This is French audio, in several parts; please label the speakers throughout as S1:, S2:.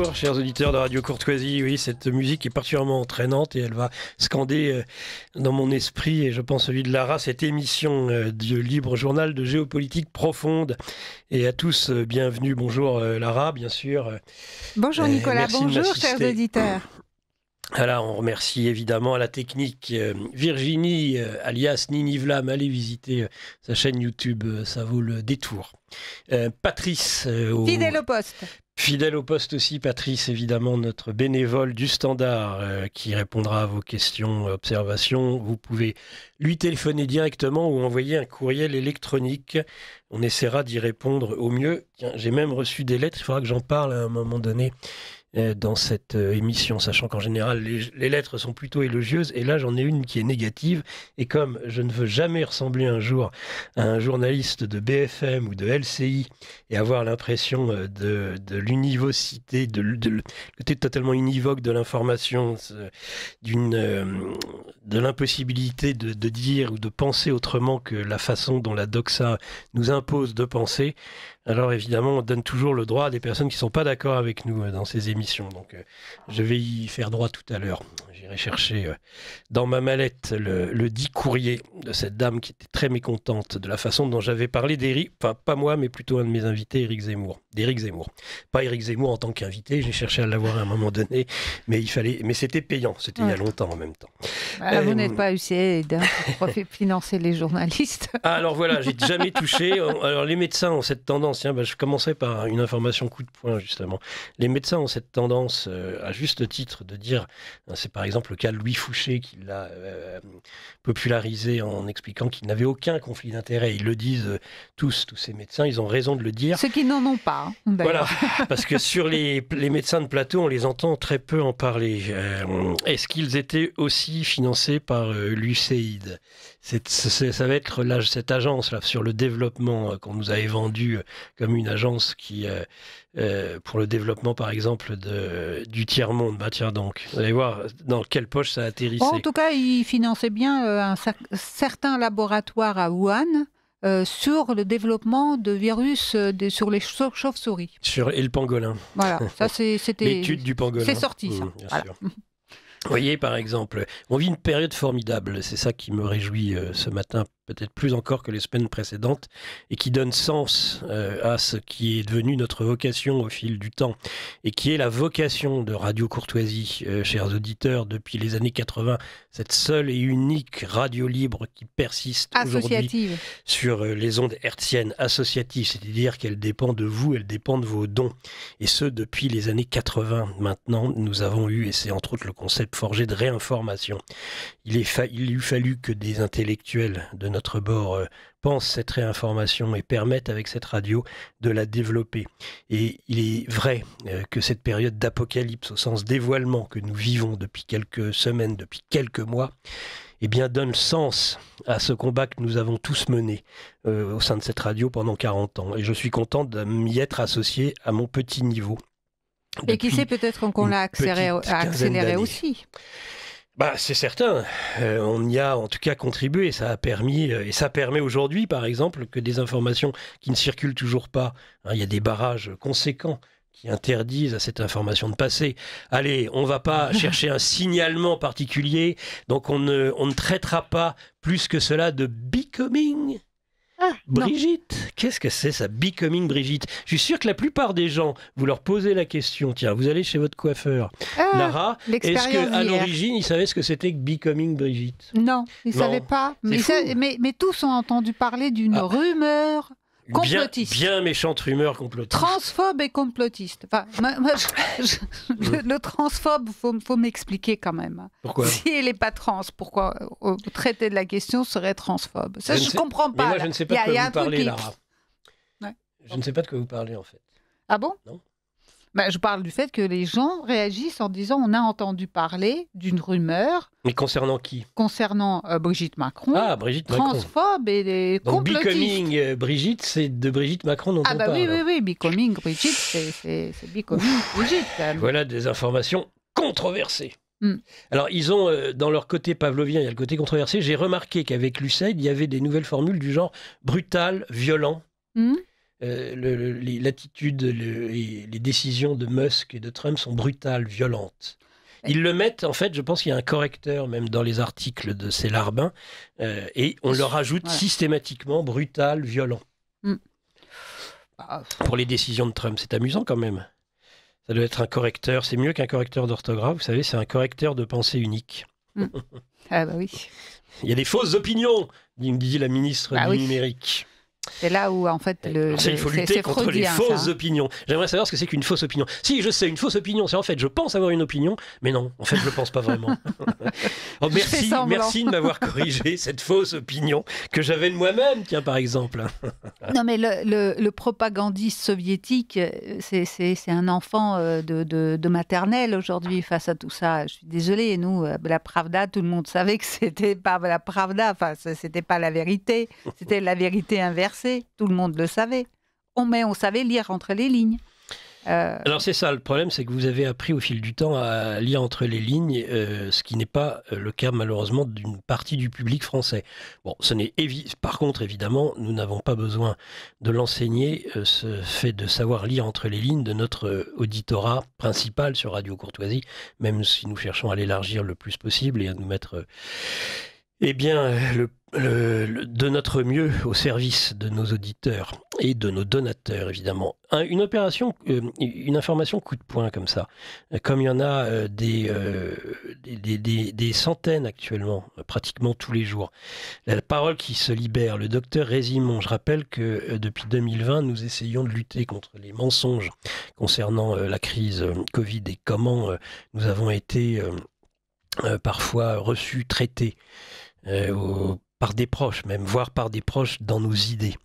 S1: bonjour, chers auditeurs de Radio Courtoisie. Oui, cette musique est particulièrement entraînante et elle va scander dans mon esprit, et je pense celui de Lara, cette émission du libre journal de géopolitique profonde. Et à tous, bienvenue. Bonjour Lara, bien sûr.
S2: Bonjour Nicolas, bonjour chers auditeurs.
S1: Alors, on remercie évidemment à la technique Virginie, alias Nini Vlam. Allez visiter sa chaîne YouTube, ça vaut le détour. Patrice.
S2: Fidèle au poste.
S1: Fidèle au poste aussi, Patrice, évidemment, notre bénévole du Standard qui répondra à vos questions, observations. Vous pouvez lui téléphoner directement ou envoyer un courriel électronique. On essaiera d'y répondre au mieux. Tiens, j'ai même reçu des lettres, il faudra que j'en parle à un moment donné dans cette émission, sachant qu'en général, les lettres sont plutôt élogieuses. Et là, j'en ai une qui est négative. Et comme je ne veux jamais ressembler un jour à un journaliste de BFM ou de LCI et avoir l'impression de l'univocité, de côté totalement univoque de l'information, de l'impossibilité de dire ou de penser autrement que la façon dont la doxa nous impose de penser, alors évidemment, on donne toujours le droit à des personnes qui ne sont pas d'accord avec nous dans ces émissions. Donc je vais y faire droit tout à l'heure. J'irai chercher dans ma mallette le dit courrier de cette dame qui était très mécontente de la façon dont j'avais parlé d'Éric, enfin pas moi, mais plutôt un de mes invités, d'Éric Zemmour. Pas Éric Zemmour en tant qu'invité, j'ai cherché à l'avoir à un moment donné, mais c'était payant, c'était il y a longtemps en même temps.
S2: Vous n'êtes pas UCAID pour financer les journalistes.
S1: Alors voilà, j'ai jamais touché. Alors les médecins ont cette tendance, je commençais par une information coup de poing justement. Les médecins ont cette tendance, à juste titre, de dire, c'est par exemple le cas de Louis Fouché qui l'a popularisé en expliquant qu'il n'avait aucun conflit d'intérêt. Ils le disent tous ces médecins, ils ont raison de le dire.
S2: Ceux qui n'en ont pas.
S1: Voilà, parce que sur les médecins de plateau, on les entend très peu en parler. Est-ce qu'ils étaient aussi financés par l'UCAID ? Ça va être cette agence là sur le développement qu'on nous avait vendue comme une agence qui pour le développement par exemple du tiers-monde. Bah tiens donc, vous allez voir dans quelle poche ça atterrissait.
S2: En tout cas, ils finançaient bien un certain laboratoire à Wuhan sur le développement de virus sur les chauves-souris.
S1: Et le pangolin.
S2: Voilà, ça c'était...
S1: L'étude du pangolin.
S2: C'est sorti ça.
S1: Bien
S2: voilà.
S1: sûr. Vous voyez, par exemple, on vit une période formidable. C'est ça qui me réjouit ce matin, peut-être plus encore que les semaines précédentes, et qui donne sens à ce qui est devenu notre vocation au fil du temps, et qui est la vocation de Radio Courtoisie, chers auditeurs, depuis les années 80, cette seule et unique radio libre qui persiste aujourd'hui sur les ondes hertziennes associatives, c'est-à-dire qu'elle dépend de vous, elle dépend de vos dons. Et ce, depuis les années 80. Maintenant, nous avons eu, et c'est entre autres le concept forgé de réinformation, il eût fallu que des intellectuels de notre bord pensent cette réinformation et permettent avec cette radio de la développer. Et il est vrai que cette période d'apocalypse au sens dévoilement que nous vivons depuis quelques semaines, depuis quelques mois, eh bien donne sens à ce combat que nous avons tous mené au sein de cette radio pendant 40 ans. Et je suis content de m'y être associé à mon petit niveau.
S2: Et qui sait, peut-être qu'on l'a accéléré aussi.
S1: C'est certain, on y a en tout cas contribué, ça a permis, et ça permet aujourd'hui par exemple que des informations qui ne circulent toujours pas, il y a des barrages conséquents qui interdisent à cette information de passer. Allez, on ne va pas chercher un signalement particulier, donc on ne traitera pas plus que cela de becoming. Brigitte, qu'est-ce que c'est ça, becoming Brigitte? Je suis sûr que la plupart des gens, vous leur posez la question, tiens, vous allez chez votre coiffeur, Lara, est-ce qu'à l'origine, ils savaient ce que c'était que becoming Brigitte?
S2: Non, ils ne savaient pas, mais tous ont entendu parler d'une rumeur complotiste.
S1: Bien méchante rumeur complotiste.
S2: Transphobe et complotiste. Enfin, le transphobe, faut m'expliquer quand même.
S1: Pourquoi?
S2: Si elle n'est pas trans, pourquoi traiter de la question serait transphobe? Ça, je ne comprends pas.
S1: Mais moi, je ne sais pas de quoi vous parlez, Lara. Ouais. Je ne sais pas de quoi vous parlez, en fait.
S2: Ah bon?
S1: Non.
S2: Je parle du fait que les gens réagissent en disant on a entendu parler d'une rumeur.
S1: Mais concernant qui?
S2: Concernant Brigitte Macron.
S1: Ah, Brigitte Macron.
S2: Transphobe et complotistes.
S1: Donc becoming Brigitte, c'est de Brigitte Macron dont on parle.
S2: Oui, becoming Brigitte, c'est becoming Brigitte.
S1: Voilà des informations controversées. Alors, ils ont, dans leur côté pavlovien, il y a le côté controversé. J'ai remarqué qu'avec l'UCAID, il y avait des nouvelles formules du genre brutal, violent. l'attitude, les décisions de Musk et de Trump sont brutales, violentes. Ils le mettent, en fait, je pense qu'il y a un correcteur même dans les articles de ces larbins, et on leur ajoute systématiquement brutal, violent. Pour les décisions de Trump, c'est amusant quand même. Ça doit être un correcteur, c'est mieux qu'un correcteur d'orthographe, vous savez, c'est un correcteur de pensée unique.
S2: Ah bah oui.
S1: Il y a des fausses opinions, dit la ministre du numérique.
S2: C'est là où, en fait,
S1: il faut lutter contre les fausses opinions. J'aimerais savoir ce que c'est qu'une fausse opinion. Si, je sais, une fausse opinion, c'est en fait, je pense avoir une opinion, mais non, en fait, je ne pense pas vraiment. Merci de m'avoir corrigé cette fausse opinion que j'avais de moi-même, tiens, par exemple.
S2: Non, mais le propagandiste soviétique, c'est un enfant de maternelle aujourd'hui face à tout ça. Je suis désolée, nous, la Pravda, tout le monde savait que c'était pas la Pravda, enfin, c'était pas la vérité, c'était la vérité inversée. Tout le monde le savait. Mais on savait lire entre les lignes.
S1: Alors c'est ça, le problème, c'est que vous avez appris au fil du temps à lire entre les lignes, ce qui n'est pas le cas malheureusement d'une partie du public français. Bon, par contre, évidemment, nous n'avons pas besoin de l'enseigner, ce fait de savoir lire entre les lignes de notre auditorat principal sur Radio Courtoisie, même si nous cherchons à l'élargir le plus possible et à nous mettre... de notre mieux au service de nos auditeurs et de nos donateurs, évidemment. Une information coup de poing comme ça, comme il y en a des centaines actuellement, pratiquement tous les jours. La parole qui se libère, le docteur Résimon. Je rappelle que depuis 2020, nous essayons de lutter contre les mensonges concernant la crise Covid et comment nous avons été parfois reçus, traités par des proches, même, voire par des proches dans nos idées.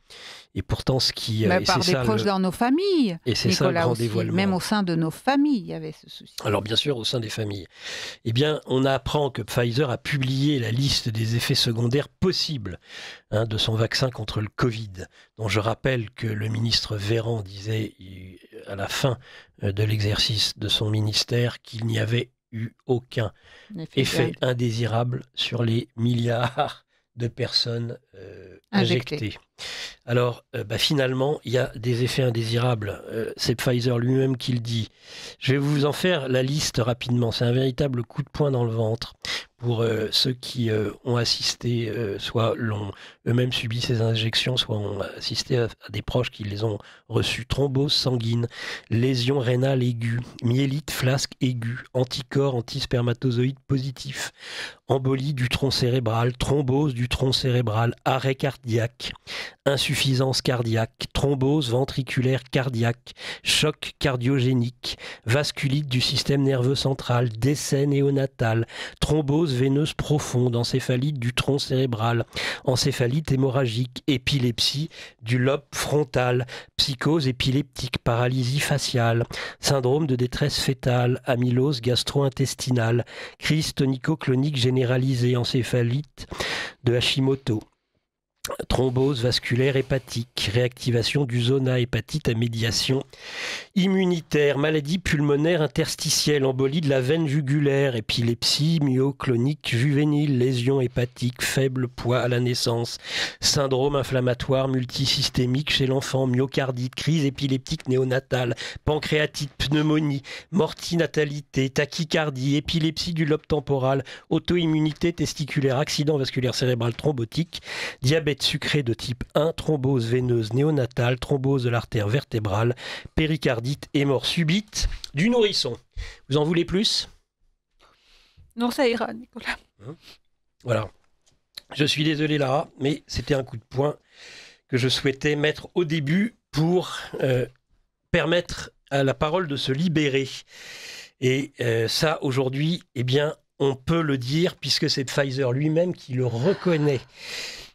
S1: Et pourtant, ce qui...
S2: par des proches dans nos familles,
S1: et c'est ça le grand dévoilement.
S2: Même au sein de nos familles, il y avait ce souci.
S1: Alors bien sûr, au sein des familles. Eh bien, on apprend que Pfizer a publié la liste des effets secondaires possibles de son vaccin contre le Covid, dont je rappelle que le ministre Véran disait à la fin de l'exercice de son ministère qu'il n'y avait eu aucun effet indésirable sur les milliards de personnes injectées. Alors, finalement, il y a des effets indésirables. C'est Pfizer lui-même qui le dit. Je vais vous en faire la liste rapidement. C'est un véritable coup de poing dans le ventre pour ceux qui ont assisté, soit l'ont eux-mêmes subi ces injections, soit ont assisté à des proches qui les ont reçues. Thrombose sanguine, lésion rénale aiguë, myélite flasque aiguë, anticorps antispermatozoïdes positifs, embolie du tronc cérébral, thrombose du tronc cérébral, arrêt cardiaque, insuffisance cardiaque, thrombose ventriculaire cardiaque, choc cardiogénique, vasculite du système nerveux central, décès néonatal, thrombose veineuse profonde, encéphalite du tronc cérébral, encéphalite hémorragique, épilepsie du lobe frontal, psychose épileptique, paralysie faciale, syndrome de détresse fœtale, amylose gastro-intestinale, crise tonico-clonique généralisée, encéphalite de Hashimoto, thrombose vasculaire hépatique, réactivation du zona, hépatite à médiation immunitaire, maladie pulmonaire interstitielle, embolie de la veine jugulaire, épilepsie myoclonique juvénile, lésion hépatique, faible poids à la naissance, syndrome inflammatoire multisystémique chez l'enfant, myocardite, crise épileptique néonatale, pancréatite, pneumonie, mortinatalité, tachycardie, épilepsie du lobe temporal, auto-immunité testiculaire, accident vasculaire cérébral thrombotique, diabète sucré de type 1, thrombose veineuse néonatale, thrombose de l'artère vertébrale, péricardite et mort subite du nourrisson. Vous en voulez plus ?
S2: Non, ça ira, Nicolas.
S1: Voilà. Je suis désolé, Lara, mais c'était un coup de poing que je souhaitais mettre au début pour permettre à la parole de se libérer. Et ça, aujourd'hui, eh bien, on peut le dire puisque c'est Pfizer lui-même qui le reconnaît.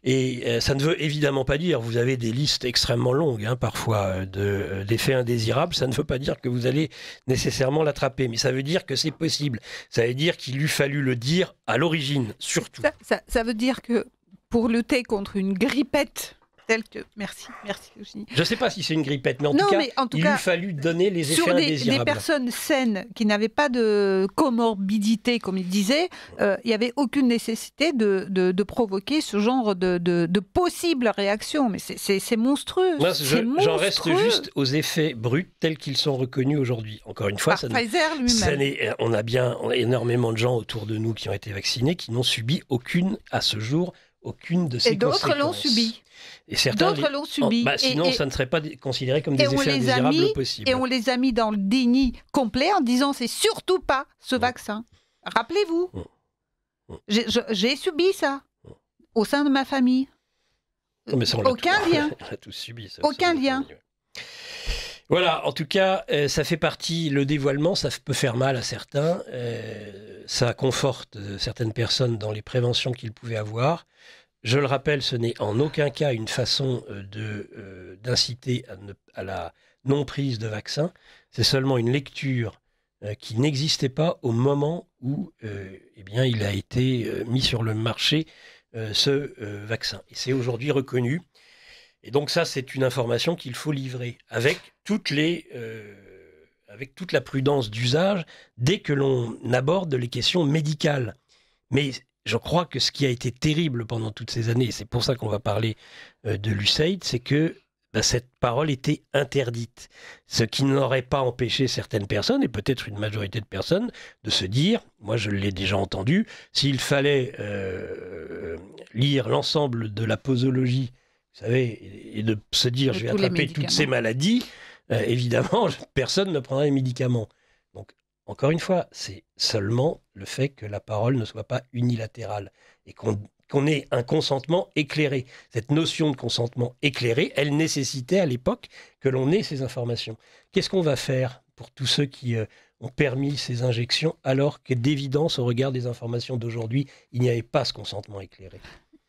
S1: Et ça ne veut évidemment pas dire, vous avez des listes extrêmement longues, parfois, d'effets indésirables. Ça ne veut pas dire que vous allez nécessairement l'attraper, mais ça veut dire que c'est possible. Ça veut dire qu'il lui fallut le dire à l'origine, surtout.
S2: Ça veut dire que pour lutter contre une grippette Merci Eugénie.
S1: Je ne sais pas si c'est une grippette, mais en tout cas, il eût fallu donner les effets indésirables.
S2: Sur des personnes saines qui n'avaient pas de comorbidité, comme il disait, il n'y avait aucune nécessité de provoquer ce genre de possibles réactions. Mais c'est monstrueux.
S1: Moi, j'en reste juste aux effets bruts tels qu'ils sont reconnus aujourd'hui. Encore une fois,
S2: Pfizer lui-même.
S1: On a énormément de gens autour de nous qui ont été vaccinés, qui n'ont subi aucune de ces conséquences.
S2: Et d'autres l'ont subi.
S1: Et d'autres
S2: l'ont subi.
S1: Sinon, ça ne serait pas considéré comme des effets indésirables possibles.
S2: Et on les a mis dans le déni complet en disant c'est surtout pas ce vaccin. Rappelez-vous, j'ai subi ça au sein de ma famille.
S1: Non, mais ça,
S2: aucun lien.
S1: On l'a tous subi. Ça,
S2: aucun lien.
S1: Voilà, en tout cas, ça fait partie, le dévoilement, ça peut faire mal à certains, ça conforte certaines personnes dans les préventions qu'ils pouvaient avoir. Je le rappelle, ce n'est en aucun cas une façon d'inciter à la non-prise de vaccin, c'est seulement une lecture qui n'existait pas au moment où il a été mis sur le marché, ce vaccin. Et c'est aujourd'hui reconnu. Et donc ça, c'est une information qu'il faut livrer avec toute la prudence d'usage dès que l'on aborde les questions médicales. Mais je crois que ce qui a été terrible pendant toutes ces années, et c'est pour ça qu'on va parler de l'USAID, c'est que cette parole était interdite. Ce qui n'aurait pas empêché certaines personnes, et peut-être une majorité de personnes, de se dire, moi je l'ai déjà entendu, s'il fallait lire l'ensemble de la posologie, vous savez, et de se dire je vais attraper toutes ces maladies, évidemment, personne ne prendra les médicaments. Donc, encore une fois, c'est seulement le fait que la parole ne soit pas unilatérale et qu'on ait un consentement éclairé. Cette notion de consentement éclairé, elle nécessitait à l'époque que l'on ait ces informations. Qu'est-ce qu'on va faire pour tous ceux qui ont permis ces injections alors que d'évidence, au regard des informations d'aujourd'hui, il n'y avait pas ce consentement éclairé?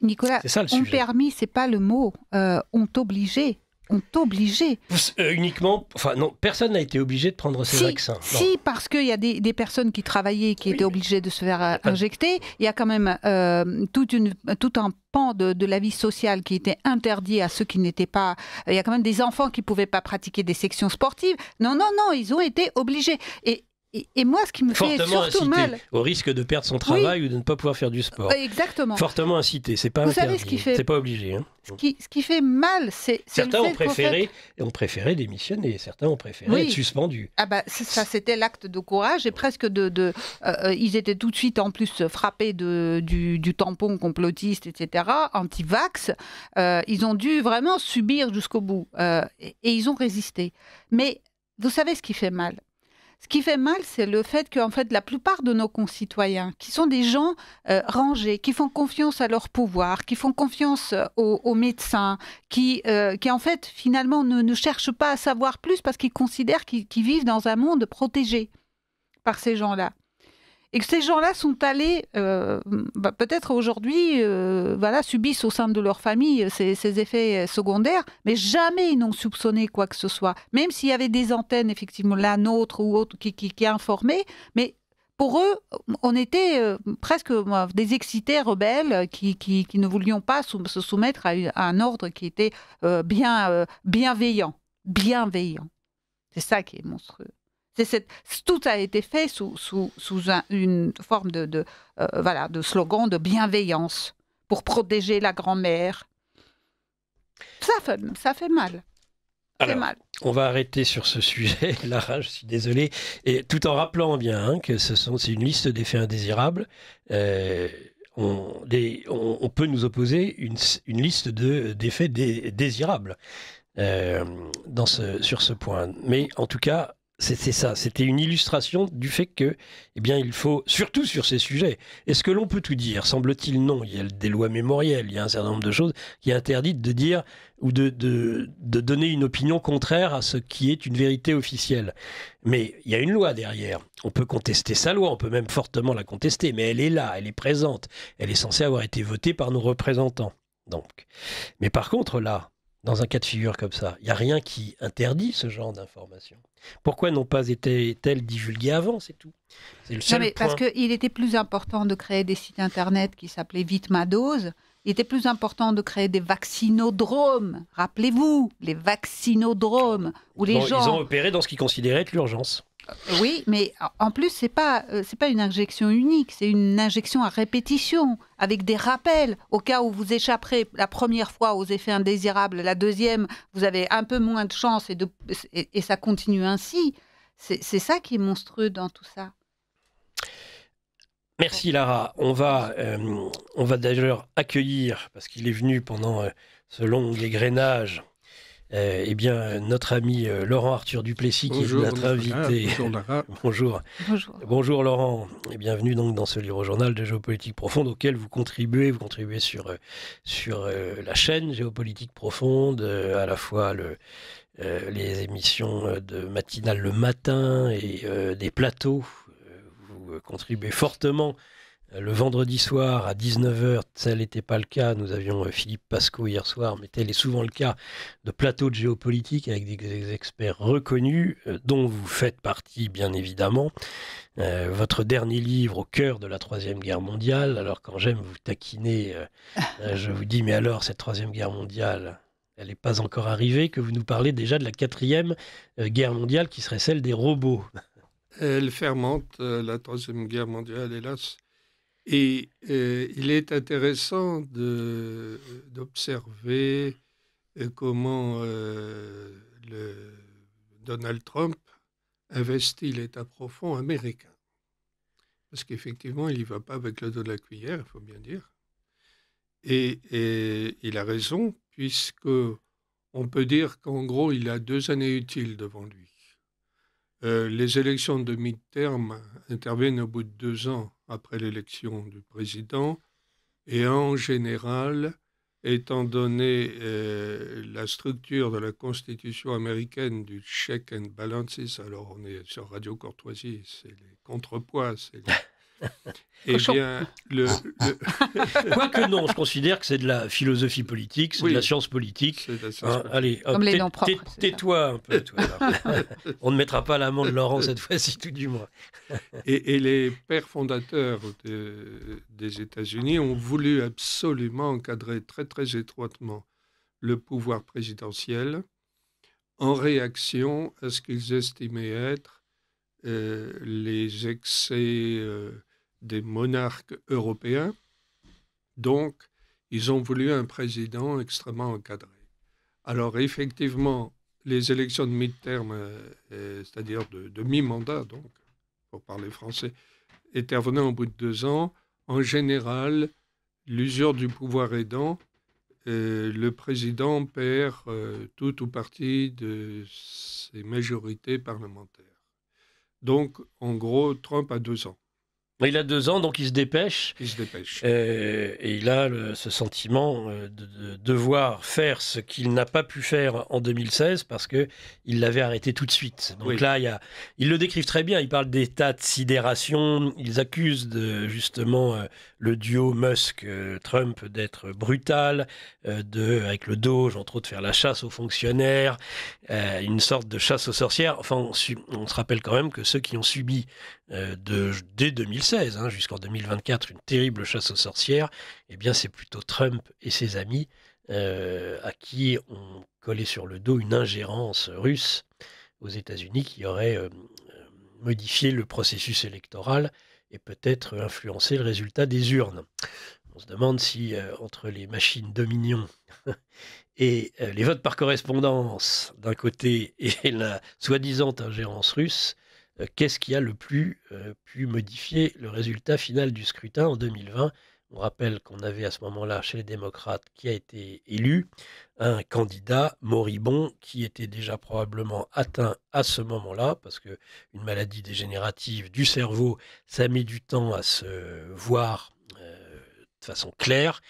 S2: Nicolas, on permis, c'est pas le mot. On t'obligeait. On t'obligeait.
S1: Uniquement, non, personne n'a été obligé de prendre ces vaccins.
S2: Si, parce qu'il y a des personnes qui travaillaient qui étaient obligées de se faire injecter. Il y a quand même tout un pan de la vie sociale qui était interdit à ceux qui n'étaient pas... Il y a quand même des enfants qui ne pouvaient pas pratiquer des sections sportives. Non, ils ont été obligés. Et moi, ce qui me fait surtout mal...
S1: au risque de perdre son travail ou de ne pas pouvoir faire du sport.
S2: Exactement.
S1: Fortement incité, c'est pas
S2: Vous
S1: interdit.
S2: Savez ce qui fait...
S1: C'est pas obligé. Hein.
S2: Ce qui fait mal, c'est
S1: certains ont préféré démissionner, certains ont préféré être suspendus.
S2: Ça, c'était l'acte de courage et presque ils étaient tout de suite en plus frappés du tampon complotiste, etc., anti-vax. Ils ont dû vraiment subir jusqu'au bout et ils ont résisté. Mais vous savez ce qui fait mal? Ce qui fait mal, c'est le fait qu'en fait, la plupart de nos concitoyens, qui sont des gens rangés, qui font confiance à leur pouvoir, qui font confiance aux médecins, qui en fait, finalement, ne cherchent pas à savoir plus parce qu'ils considèrent qu'ils vivent dans un monde protégé par ces gens-là. Et que ces gens-là sont allés, peut-être aujourd'hui, subissent au sein de leur famille ces effets secondaires, mais jamais ils n'ont soupçonné quoi que ce soit. Même s'il y avait des antennes, effectivement, la nôtre ou autre, qui informaient, mais pour eux, on était presque des excités rebelles qui ne voulions pas se soumettre à un ordre qui était bienveillant. C'est ça qui est monstrueux. Tout a été fait sous une forme de slogan de bienveillance pour protéger la grand-mère. Ça fait mal.
S1: On va arrêter sur ce sujet, Lara, je suis désolé, et tout en rappelant bien que c'est une liste d'effets indésirables. On peut nous opposer une liste d'effets désirables sur ce point. Mais en tout cas, c'était ça, c'était une illustration du fait que, il faut, surtout sur ces sujets, est-ce que l'on peut tout dire? Semble-t-il non, il y a des lois mémorielles, il y a un certain nombre de choses qui interdisent de dire ou de donner une opinion contraire à ce qui est une vérité officielle. Mais il y a une loi derrière, on peut contester sa loi, on peut même fortement la contester, mais elle est là, elle est présente, elle est censée avoir été votée par nos représentants. Donc. Mais par contre là, dans un cas de figure comme ça, il n'y a rien qui interdit ce genre d'informations. Pourquoi n'ont pas été-elles divulguées avant, c'est tout. C'est le seul point.
S2: Parce qu'il était plus important de créer des sites internet qui s'appelaient Vite ma dose Il était plus important de créer des vaccinodromes. Rappelez-vous, les vaccinodromes, où les gens...
S1: Ils ont opéré dans ce qu'ils considéraient être l'urgence.
S2: Oui, mais en plus, c'est pas une injection unique, c'est une injection à répétition, avec des rappels. Au cas où vous échapperez la première fois aux effets indésirables, la deuxième, vous avez un peu moins de chance et ça continue ainsi. C'est ça qui est monstrueux dans tout ça.
S1: Merci Lara. On va d'ailleurs accueillir, parce qu'il est venu pendant ce long égrenage, notre ami Laurent Arthur Duplessis, qui est notre invité.
S3: Bonjour Lara.
S1: Bonjour. Bonjour Laurent, et bienvenue donc dans ce livre journal de géopolitique profonde auquel vous contribuez sur la chaîne Géopolitique profonde, à la fois les émissions de matinale le matin et des plateaux. Vous contribuez fortement le vendredi soir à 19h. Ça n'était pas le cas. Nous avions Philippe Pascot hier soir, mais tel est souvent le cas de plateaux de géopolitique avec des experts reconnus, dont vous faites partie, bien évidemment. Votre dernier livre, Au cœur de la Troisième Guerre mondiale. Alors, quand j'aime vous taquiner, je vous dis, mais alors, cette Troisième Guerre mondiale, elle n'est pas encore arrivée, que vous nous parlez déjà de la quatrième guerre mondiale qui serait celle des robots.
S3: Elle fermente, la Troisième Guerre mondiale, hélas. Et il est intéressant d'observer comment Donald Trump investit l'État profond américain. Parce qu'effectivement, il n'y va pas avec le dos de la cuillère, il faut bien dire. Et il a raison, puisque on peut dire qu'en gros, il a 2 années utiles devant lui. Les élections de mi-terme interviennent au bout de 2 ans après l'élection du président. Et en général, étant donné la structure de la Constitution américaine du check and balances, alors on est sur Radio Courtoisie, c'est les contrepoids, c'est les... Eh bien,
S1: Quoique non, je considère que c'est de la philosophie politique, c'est de la science politique. Allez, tais-toi un peu, toi. On ne mettra pas l'amende Laurent cette fois-ci, tout du moins.
S3: et les pères fondateurs des États-Unis ont voulu absolument encadrer très très étroitement le pouvoir présidentiel en réaction à ce qu'ils estimaient être les excès des monarques européens. Donc, ils ont voulu un président extrêmement encadré. Alors, effectivement, les élections de mi-terme, c'est-à-dire de mi-mandat, donc, pour parler français, intervenant au bout de 2 ans. En général, l'usure du pouvoir aidant, le président perd tout ou partie de ses majorités parlementaires. Donc, en gros, Trump a 2 ans.
S1: Il a 2 ans, donc il se dépêche. Et il a ce sentiment de devoir faire ce qu'il n'a pas pu faire en 2016 parce qu'il l'avait arrêté tout de suite. Donc là, ils le décrivent très bien. Ils parlent d'état de sidération. Ils accusent justement le duo Musk-Trump d'être brutal, avec le Doge, entre autres, faire la chasse aux fonctionnaires, une sorte de chasse aux sorcières. Enfin, on se rappelle quand même que ceux qui ont subi dès 2016 jusqu'en 2024 une terrible chasse aux sorcières, eh bien c'est plutôt Trump et ses amis à qui on collait sur le dos une ingérence russe aux États-Unis qui aurait modifié le processus électoral et peut-être influencé le résultat des urnes. On se demande si entre les machines Dominion et les votes par correspondance d'un côté et la soi-disant ingérence russe, qu'est-ce qui a le plus pu modifier le résultat final du scrutin en 2020 ? On rappelle qu'on avait à ce moment-là, chez les démocrates, qui a été élu, un candidat moribond qui était déjà probablement atteint à ce moment-là, parce qu'une maladie dégénérative du cerveau, ça met du temps à se voir de façon claire,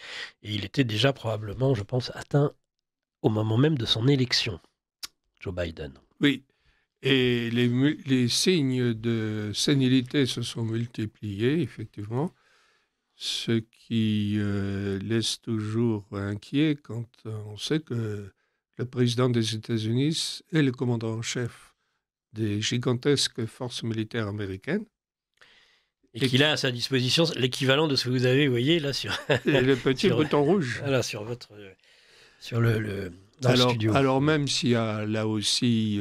S1: et il était déjà probablement, je pense, atteint au moment même de son élection, Joe Biden.
S3: Oui. Et les signes de sénilité se sont multipliés, effectivement, ce qui laisse toujours inquiet quand on sait que le président des États-Unis est le commandant en chef des gigantesques forces militaires américaines.
S1: Et qu'il a à sa disposition l'équivalent de ce que vous avez, vous voyez, là, sur...
S3: Et le petit
S1: sur-
S3: bouton rouge.
S1: Voilà, sur dans le studio.
S3: Alors même s'il y a là aussi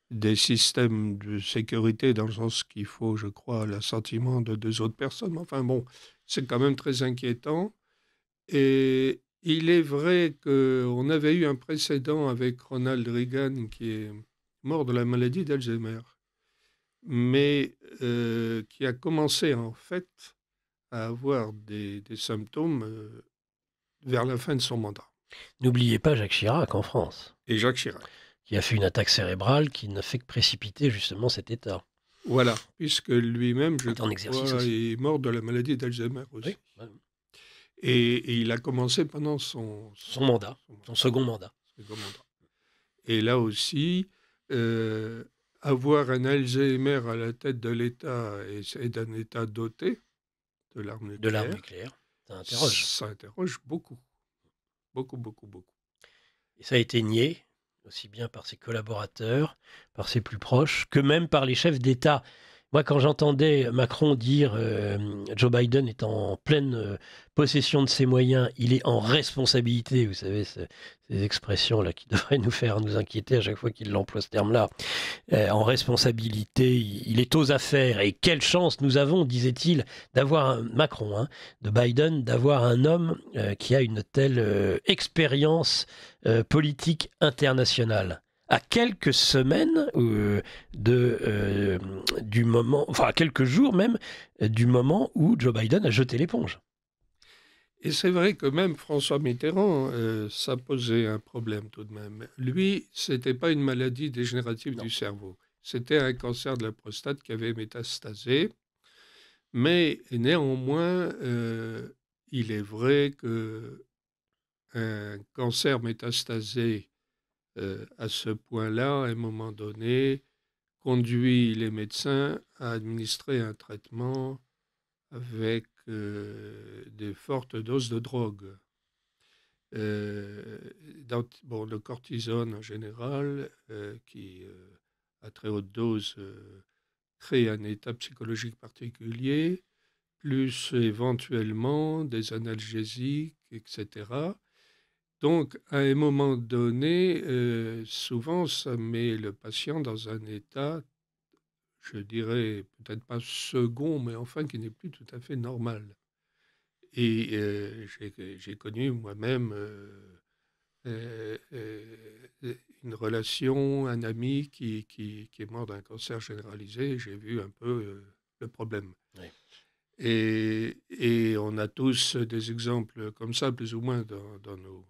S3: des systèmes de sécurité, dans le sens qu'il faut, je crois, l'assentiment de 2 autres personnes, enfin bon, c'est quand même très inquiétant. Et il est vrai qu'on avait eu un précédent avec Ronald Reagan qui est mort de la maladie d'Alzheimer, mais qui a commencé en fait à avoir des symptômes vers la fin de son mandat.
S1: N'oubliez pas Jacques Chirac en France,
S3: Et Jacques Chirac.
S1: qui a fait une attaque cérébrale qui ne fait que précipiter justement cet état.
S3: Voilà, puisque lui-même, je
S1: Il est en exercice
S3: crois,
S1: aussi.
S3: est mort de la maladie d'Alzheimer aussi.
S1: Oui,
S3: Et il a commencé pendant son
S1: son second mandat.
S3: second mandat. Et là aussi, avoir un Alzheimer à la tête de l'État et d'un État doté de l'arme
S1: De l'arme
S3: nucléaire,
S1: nucléaire. Ça interroge.
S3: ça interroge beaucoup. Beaucoup, beaucoup, beaucoup.
S1: Et ça a été nié, aussi bien par ses collaborateurs, par ses plus proches, que même par les chefs d'État. Moi, quand j'entendais Macron dire Joe Biden est en pleine possession de ses moyens, il est en responsabilité, vous savez, ces expressions-là qui devraient nous inquiéter à chaque fois qu'il emploie ce terme-là, en responsabilité, il est aux affaires. Et quelle chance nous avons, disait-il, d'avoir Macron, hein, de Biden, d'avoir un homme qui a une telle expérience politique internationale. À quelques semaines du moment, enfin à quelques jours même, du moment où Joe Biden a jeté l'éponge.
S3: Et c'est vrai que même François Mitterrand, ça posait un problème tout de même. Lui, c'était pas une maladie dégénérative du cerveau. C'était un cancer de la prostate qui avait métastasé. Mais néanmoins, il est vrai qu'un cancer métastasé à ce point-là, à un moment donné, conduit les médecins à administrer un traitement avec des fortes doses de drogue. Le cortisone en général, qui à très haute dose crée un état psychologique particulier, plus éventuellement des analgésiques, etc. Donc, à un moment donné, souvent, ça met le patient dans un état, je dirais, peut-être pas second, mais enfin qui n'est plus tout à fait normal. Et j'ai connu moi-même une relation, un ami qui est mort d'un cancer généralisé. Et j'ai vu un peu le problème.
S1: Oui.
S3: Et on a tous des exemples comme ça, plus ou moins, dans nos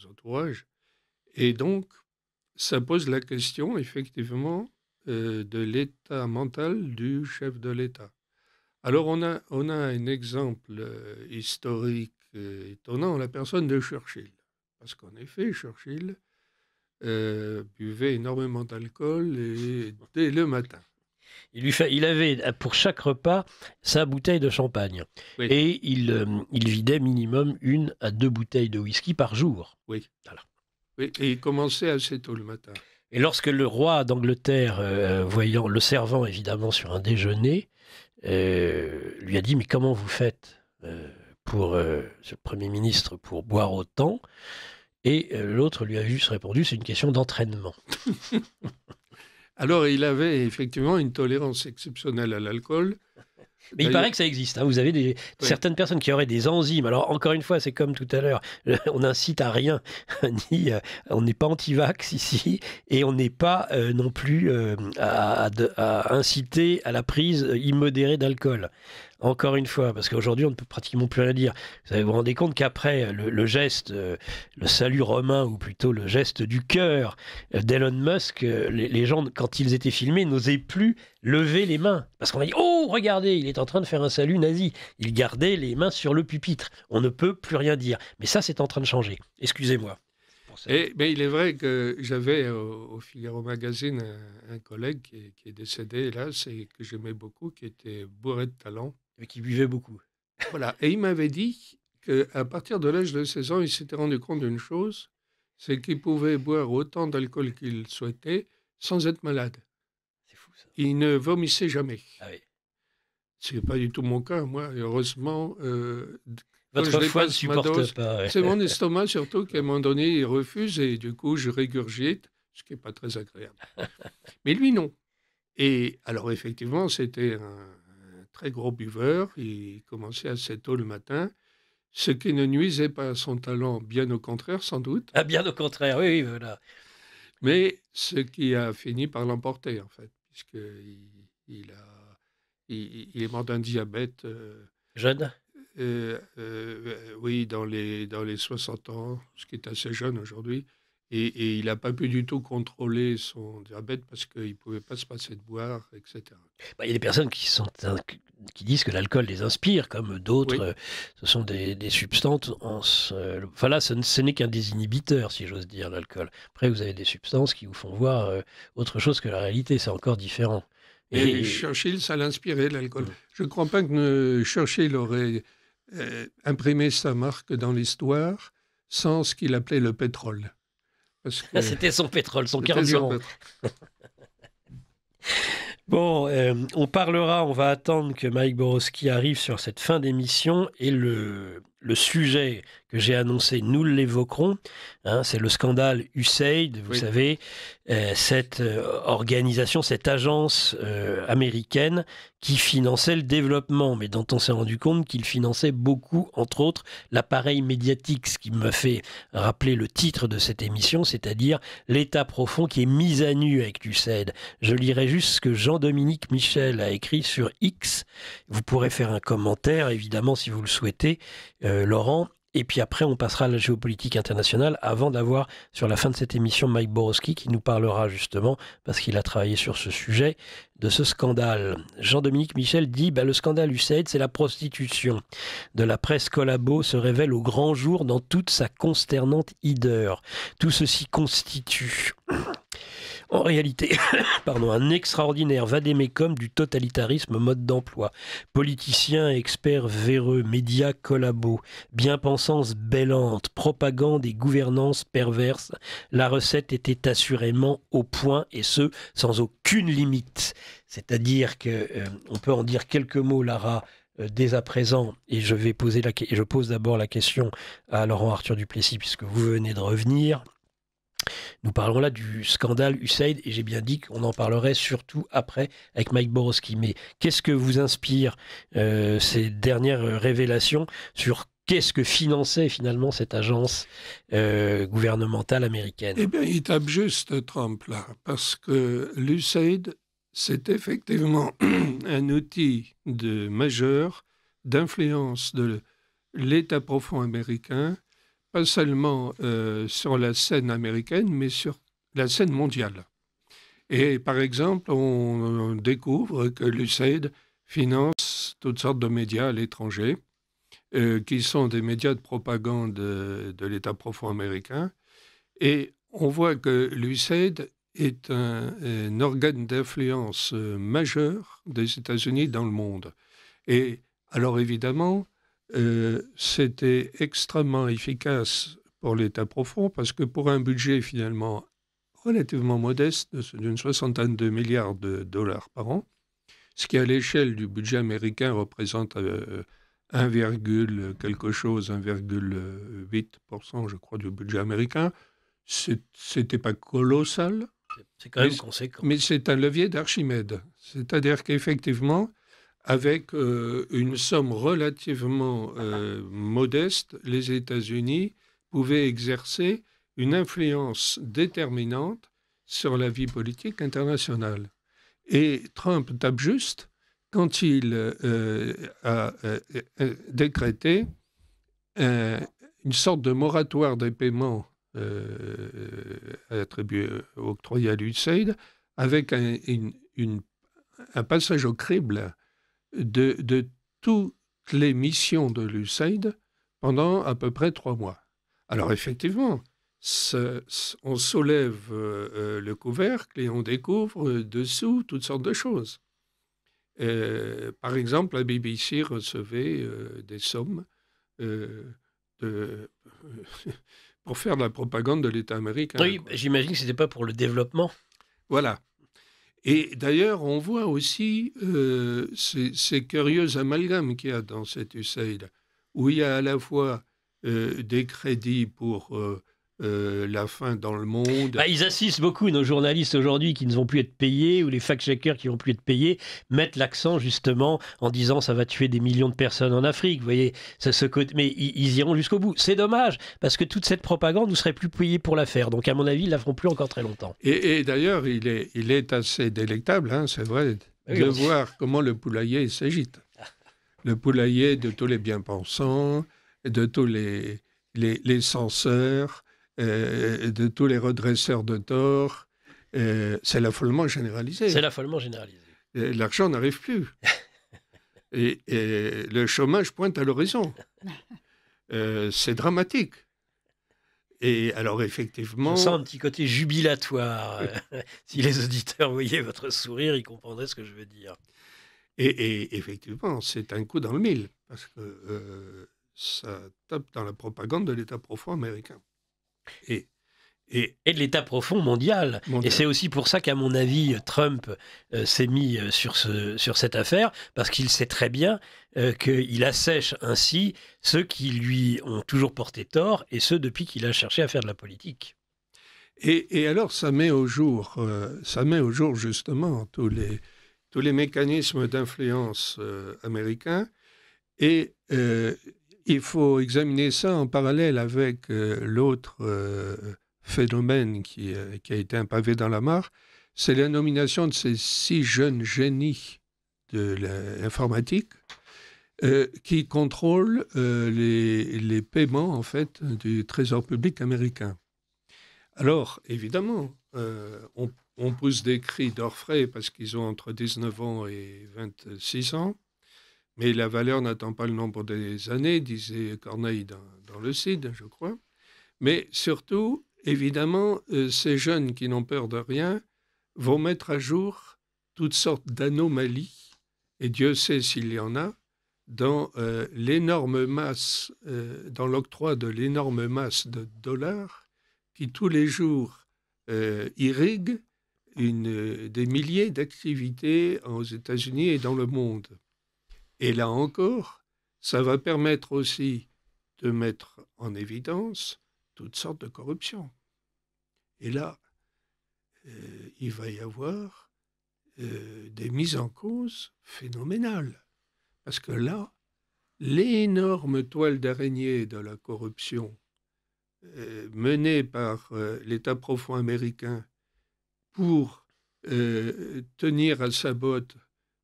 S3: entourages. Et donc, ça pose la question, effectivement, de l'état mental du chef de l'État. Alors, on a un exemple historique étonnant, la personne de Churchill. Parce qu'en effet, Churchill buvait énormément d'alcool dès le matin.
S1: Il avait pour chaque repas sa bouteille de champagne.
S3: Oui.
S1: Et il vidait minimum 1 à 2 bouteilles de whisky par jour.
S3: Oui.
S1: Voilà.
S3: Oui, et il commençait assez tôt le matin.
S1: Et lorsque le roi d'Angleterre, le servant évidemment sur un déjeuner, lui a dit « Mais comment vous faites pour ce Premier ministre pour boire autant ?» Et l'autre lui a juste répondu « C'est une question d'entraînement. »
S3: Alors, il avait effectivement une tolérance exceptionnelle à l'alcool.
S1: Mais il paraît que ça existe. Hein. Vous avez certaines personnes qui auraient des enzymes. Alors, encore une fois, c'est comme tout à l'heure. On n'incite à rien. On n'est pas anti-vax ici. Et on n'est pas non plus à inciter à la prise immodérée d'alcool. Encore une fois, parce qu'aujourd'hui, on ne peut pratiquement plus rien dire. Vous vous rendez compte qu'après le geste, le salut romain, ou plutôt le geste du cœur d'Elon Musk, les gens, quand ils étaient filmés, n'osaient plus lever les mains. Parce qu'on a dit « Oh, regardez, il est en train de faire un salut nazi ». Il gardait les mains sur le pupitre. On ne peut plus rien dire. Mais ça, c'est en train de changer. Excusez-moi.
S3: Mais il est vrai que j'avais au Figaro Magazine un collègue qui est décédé, hélas, et que j'aimais beaucoup, qui était bourré de talent.
S1: Mais qui buvait beaucoup.
S3: Voilà. Et il m'avait dit qu'à partir de l'âge de 16 ans, il s'était rendu compte d'une chose, c'est qu'il pouvait boire autant d'alcool qu'il souhaitait sans être malade.
S1: C'est fou, ça.
S3: Il ne vomissait jamais.
S1: Ah oui.
S3: Ce n'est pas du tout mon cas, moi. Et heureusement, quand
S1: Votre
S3: je
S1: foie ne
S3: dépasse ma
S1: supporte
S3: dose,
S1: pas. Ouais.
S3: c'est mon estomac surtout qui, à un moment donné, il refuse et du coup, je régurgite, ce qui n'est pas très agréable. Mais lui, non. Et alors, effectivement, c'était un très gros buveur. Il commençait assez tôt le matin, ce qui ne nuisait pas à son talent, bien au contraire, sans doute,
S1: Ah, bien au contraire, oui, oui, voilà.
S3: mais ce qui a fini par l'emporter, en fait, puisqu'il est mort d'un diabète.
S1: Jeune?
S3: Oui, dans les 60 ans, ce qui est assez jeune aujourd'hui. Et il n'a pas pu du tout contrôler son diabète parce qu'il ne pouvait pas se passer de boire, etc.
S1: Bah, il y a des personnes qui disent que l'alcool les inspire, comme d'autres.
S3: Oui,
S1: Ce sont des substances. Enfin là, ce n'est qu'un désinhibiteur, si j'ose dire, l'alcool. Après, vous avez des substances qui vous font voir autre chose que la réalité. C'est encore différent.
S3: et
S1: Et
S3: Churchill, ça l'inspirait, l'alcool.
S1: Mm.
S3: Je ne crois pas que Churchill aurait imprimé sa marque dans l'histoire sans ce qu'il appelait le pétrole. Parce que
S1: C'était son pétrole, son
S3: c'était son
S1: carburant.
S3: pétrole.
S1: Bon, on va attendre que Mike Borowski arrive sur cette fin d'émission et le sujet que j'ai annoncé, nous l'évoquerons. Hein, c'est le scandale USAID, vous
S3: Oui.
S1: savez, cette organisation, cette agence américaine qui finançait le développement, mais dont on s'est rendu compte qu'il finançait beaucoup, entre autres, l'appareil médiatique, ce qui me fait rappeler le titre de cette émission, c'est-à-dire l'État profond qui est mis à nu avec l'USAID. Je lirai juste ce que Jean-Dominique Michel a écrit sur X. Vous pourrez faire un commentaire, évidemment, si vous le souhaitez, Laurent. Et puis après, on passera à la géopolitique internationale avant d'avoir, sur la fin de cette émission, Mike Borowski qui nous parlera justement, parce qu'il a travaillé sur ce sujet, de ce scandale. Jean-Dominique Michel dit le scandale USAID, c'est la prostitution. De la presse collabo se révèle au grand jour dans toute sa consternante hideur. Tout ceci constitue en réalité, un extraordinaire vadémécum du totalitarisme mode d'emploi. Politiciens, experts véreux, médias collabos, bien-pensance bêlante, propagande et gouvernance perverse, la recette était assurément au point et ce, sans aucune limite. C'est-à-dire que on peut en dire quelques mots, Lara, dès à présent, et je pose d'abord la question à Laurent Arthur Duplessis, puisque vous venez de revenir. Nous parlons là du scandale USAID et j'ai bien dit qu'on en parlerait surtout après avec Mike Borowski. Mais qu'est-ce que vous inspire ces dernières révélations sur qu'est-ce que finançait finalement cette agence gouvernementale américaine?
S3: Eh bien, il tape juste Trump là, parce que l'USAID, c'est effectivement un outil majeur d'influence de l'État profond américain, pas seulement sur la scène américaine, mais sur la scène mondiale. Et par exemple, on découvre que l'USAID finance toutes sortes de médias à l'étranger, qui sont des médias de propagande de l'État profond américain. Et on voit que l'USAID est un organe d'influence majeur des États-Unis dans le monde. Et alors évidemment, c'était extrêmement efficace pour l'État profond parce que pour un budget finalement relativement modeste d'une soixantaine de milliards de dollars par an, ce qui à l'échelle du budget américain représente 1, quelque chose, 1,8% je crois du budget américain, c'était pas colossal,
S1: C'est quand même conséquent.
S3: mais c'est un levier d'Archimède. C'est-à-dire qu'effectivement, avec une somme relativement modeste, les États-Unis pouvaient exercer une influence déterminante sur la vie politique internationale. Et Trump tape juste quand il a décrété une sorte de moratoire des paiements octroyés à l'USAID avec un passage au crible de toutes les missions de l'USAID pendant à peu près 3 mois. Alors effectivement, on soulève le couvercle et on découvre dessous toutes sortes de choses. Par exemple, la BBC recevait des sommes pour faire de la propagande de l'État américain.
S1: Oui, j'imagine que ce n'était pas pour le développement.
S3: Voilà. Et d'ailleurs, on voit aussi ces curieux amalgames qu'il y a dans cet USAID, où il y a à la fois des crédits pour la faim dans le monde.
S1: Bah, ils assistent beaucoup, nos journalistes aujourd'hui qui ne vont plus être payés, ou les fact-checkers qui ne vont plus être payés, mettent l'accent justement en disant ça va tuer des millions de personnes en Afrique. Vous voyez, mais ils iront jusqu'au bout. C'est dommage, parce que toute cette propagande, vous ne serez plus payés pour la faire. Donc à mon avis, ils ne la feront plus encore très longtemps.
S3: Et d'ailleurs, il est assez délectable, hein, c'est vrai, de voir comment le poulailler s'agite. Le poulailler de tous les bien-pensants, de tous les censeurs, de tous les redresseurs de tort. C'est l'affolement généralisé.
S1: C'est l'affolement généralisé.
S3: L'argent n'arrive plus. et le chômage pointe à l'horizon. C'est dramatique. Et alors, effectivement...
S1: On sent un petit côté jubilatoire. Si les auditeurs voyaient votre sourire, ils comprendraient ce que je veux dire.
S3: Et effectivement, c'est un coup dans le mille, parce que ça tape dans la propagande de l'État profond américain. Et
S1: de l'État profond mondial. Et c'est aussi pour ça qu'à mon avis, Trump s'est mis sur cette affaire, parce qu'il sait très bien qu'il assèche ainsi ceux qui lui ont toujours porté tort, et ceux depuis qu'il a cherché à faire de la politique.
S3: Et alors, ça met au jour justement tous les mécanismes d'influence américains, et il faut examiner ça en parallèle avec l'autre phénomène qui a été un pavé dans la mare, c'est la nomination de ces 6 jeunes génies de l'informatique qui contrôlent les paiements en fait du Trésor public américain. Alors, évidemment, on pousse des cris d'orfraie parce qu'ils ont entre 19 ans et 26 ans, mais la valeur n'attend pas le nombre des années, disait Corneille dans le Cid, je crois. Mais surtout, évidemment, ces jeunes qui n'ont peur de rien vont mettre à jour toutes sortes d'anomalies, et Dieu sait s'il y en a, dans l'énorme masse, dans l'octroi de l'énorme masse de dollars qui tous les jours irriguent des milliers d'activités aux États-Unis et dans le monde. Et là encore, ça va permettre aussi de mettre en évidence toutes sortes de corruptions. Et là, il va y avoir des mises en cause phénoménales. Parce que là, l'énorme toile d'araignée de la corruption menée par l'État profond américain pour tenir à sa botte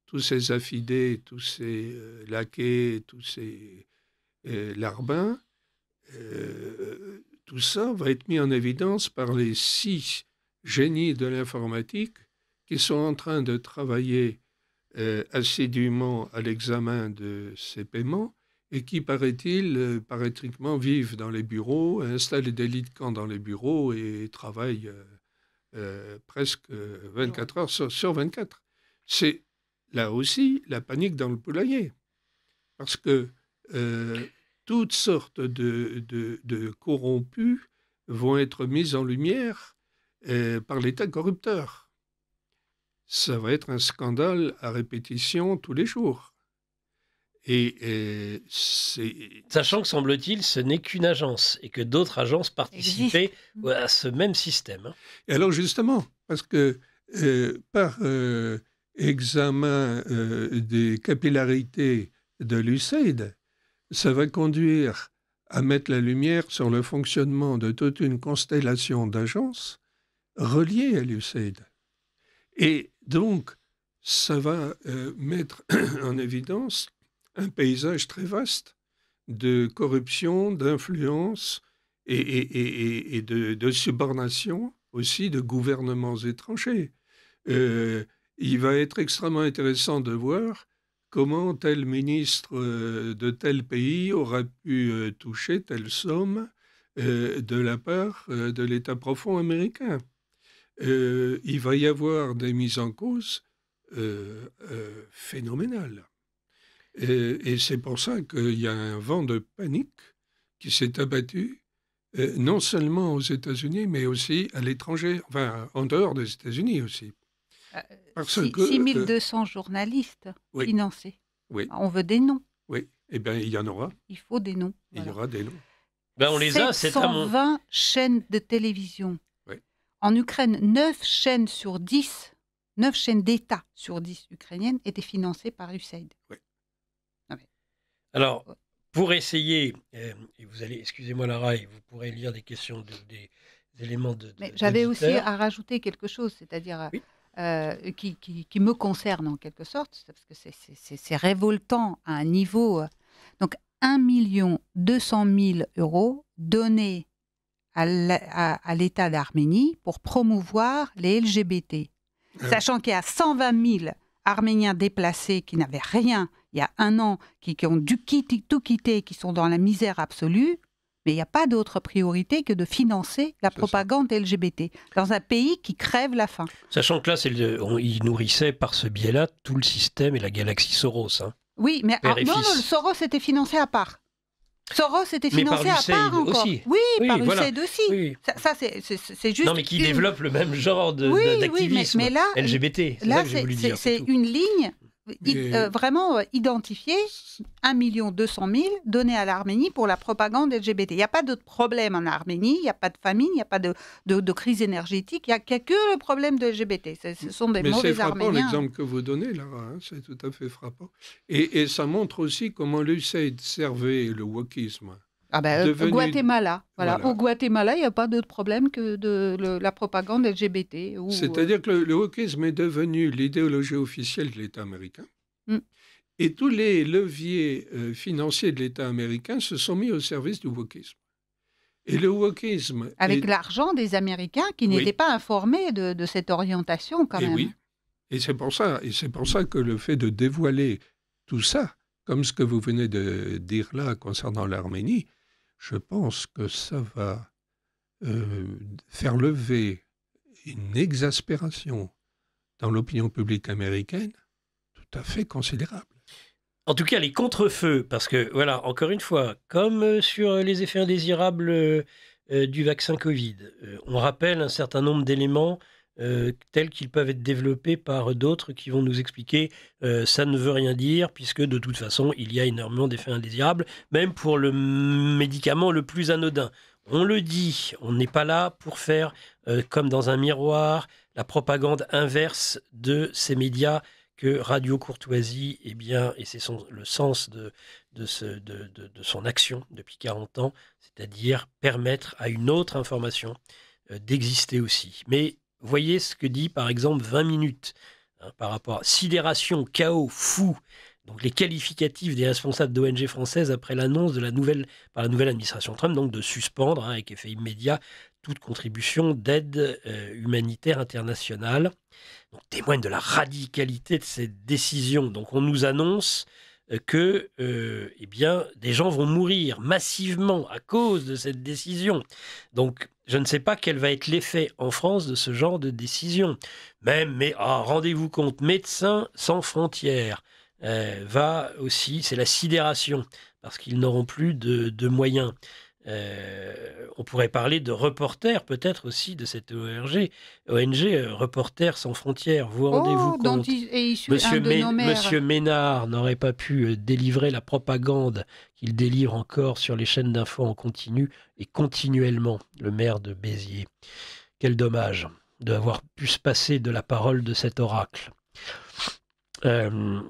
S3: tous ces affidés, tous ces laquais, tous ces larbins, tout ça va être mis en évidence par les 6 génies de l'informatique qui sont en train de travailler assidûment à l'examen de ces paiements et qui, paraît-il, paraîtriquement vivent dans les bureaux, installent des lits de camp dans les bureaux et travaillent presque 24 heures sur 24. C'est là aussi la panique dans le poulailler. Parce que toutes sortes de corrompus vont être mis en lumière par l'État corrupteur. Ça va être un scandale à répétition tous les jours.
S1: Sachant que, semble-t-il, ce n'est qu'une agence et que d'autres agences participaient à ce même système. Hein.
S3: Et alors justement, parce que par examen des capillarités de l'USAID, ça va conduire à mettre la lumière sur le fonctionnement de toute une constellation d'agences reliées à l'USAID. Et donc, ça va mettre en évidence un paysage très vaste de corruption, d'influence et de subornation aussi de gouvernements étrangers. Il va être extrêmement intéressant de voir comment tel ministre de tel pays aura pu toucher telle somme de la part de l'État profond américain. Il va y avoir des mises en cause phénoménales. Et c'est pour ça qu'il y a un vent de panique qui s'est abattu, non seulement aux États-Unis, mais aussi à l'étranger, enfin en dehors des États-Unis aussi. Parce que,
S2: 6200 journalistes
S3: oui.
S2: financés.
S3: Oui.
S2: On veut des noms.
S3: Oui, eh bien, il y en aura.
S2: Il faut des noms.
S3: Il y aura des noms.
S1: Ben, on les a, c'est à mon...
S2: 720 chaînes de télévision.
S3: Oui.
S2: En Ukraine, 9 chaînes d'État sur 10 ukrainiennes étaient financées par USAID.
S3: Oui.
S1: Alors, pour essayer, et vous allez, excusez-moi Lara, et vous pourrez lire des questions, des éléments de...
S2: Mais j'avais aussi
S1: d'auditeurs.
S2: à rajouter quelque chose, c'est-à-dire
S1: Oui.
S2: qui me concerne en quelque sorte, parce que c'est révoltant à un niveau. Donc, 1 200 000 € donnés à l'État d'Arménie pour promouvoir les LGBT. Sachant qu'il y a 120 000 Arméniens déplacés qui n'avaient rien il y a un an, qui ont dû tout quitter, qui sont dans la misère absolue, mais il n'y a pas d'autre priorité que de financer la propagande LGBT dans un pays qui crève la faim.
S1: Sachant que là, il nourrissait par ce biais-là tout le système et la galaxie Soros. Hein.
S2: Oui, mais
S1: Père et
S2: non,
S1: fils.
S2: le Soros était financé à part. Soros était financé à part encore.
S1: Aussi.
S2: Oui, par
S1: voilà.
S2: USAID aussi.
S1: Oui.
S2: Ça c'est juste.
S1: Non, mais qui développe le même genre d'activisme
S2: mais là,
S1: LGBT. C'est
S2: là,
S1: ça que j'ai voulu dire.
S2: c'est une ligne vraiment identifiée, 1 200 000 donnés à l'Arménie pour la propagande LGBT. Il n'y a pas d'autre problème en Arménie, il n'y a pas de famine, il n'y a pas de crise énergétique, il n'y a que le problème de LGBT. Ce sont des mauvais Arméniens.
S3: Mais c'est frappant l'exemple que vous donnez, là, hein, c'est tout à fait frappant. Et ça montre aussi comment l'USAID servait le wokisme.
S2: Au Guatemala. Voilà. Au Guatemala, il n'y a pas d'autre problème que la propagande LGBT.
S3: C'est-à-dire que le wokisme est devenu l'idéologie officielle de l'État américain. Et tous les leviers financiers de l'État américain se sont mis au service du wokisme. Et le wokisme...
S2: Avec l'argent des Américains qui n'étaient pas informés de cette orientation quand même.
S3: Oui. Et c'est pour ça que le fait de dévoiler tout ça, comme ce que vous venez de dire là concernant l'Arménie, je pense que ça va faire lever une exaspération dans l'opinion publique américaine tout à fait considérable.
S1: En tout cas, les contre-feux, parce que, voilà, encore une fois, comme sur les effets indésirables du vaccin Covid, on rappelle un certain nombre d'éléments tels qu'ils peuvent être développés par d'autres qui vont nous expliquer ça ne veut rien dire, puisque de toute façon, il y a énormément d'effets indésirables, même pour le médicament le plus anodin. On le dit, on n'est pas là pour faire, comme dans un miroir, la propagande inverse de ces médias que Radio Courtoisie, et c'est le sens de son action depuis 40 ans, c'est-à-dire permettre à une autre information d'exister aussi. Mais voyez ce que dit par exemple 20 minutes par rapport à sidération, chaos, fou, donc les qualificatifs des responsables d'ONG françaises après l'annonce par la nouvelle administration Trump, donc de suspendre avec effet immédiat toute contribution d'aide humanitaire internationale. Donc, témoigne de la radicalité de cette décision. Donc on nous annonce que des gens vont mourir massivement à cause de cette décision. Donc je ne sais pas quel va être l'effet en France de ce genre de décision. Rendez-vous compte, Médecins sans frontières va aussi, c'est la sidération, parce qu'ils n'auront plus de moyens. On pourrait parler de Reporters, peut-être aussi, de cette ONG Reporters sans frontières. Vous rendez-vous compte, Monsieur Ménard n'aurait pas pu délivrer la propagande qu'il délivre encore sur les chaînes d'infos en continu et continuellement, le maire de Béziers. Quel dommage d'avoir pu se passer de la parole de cet oracle.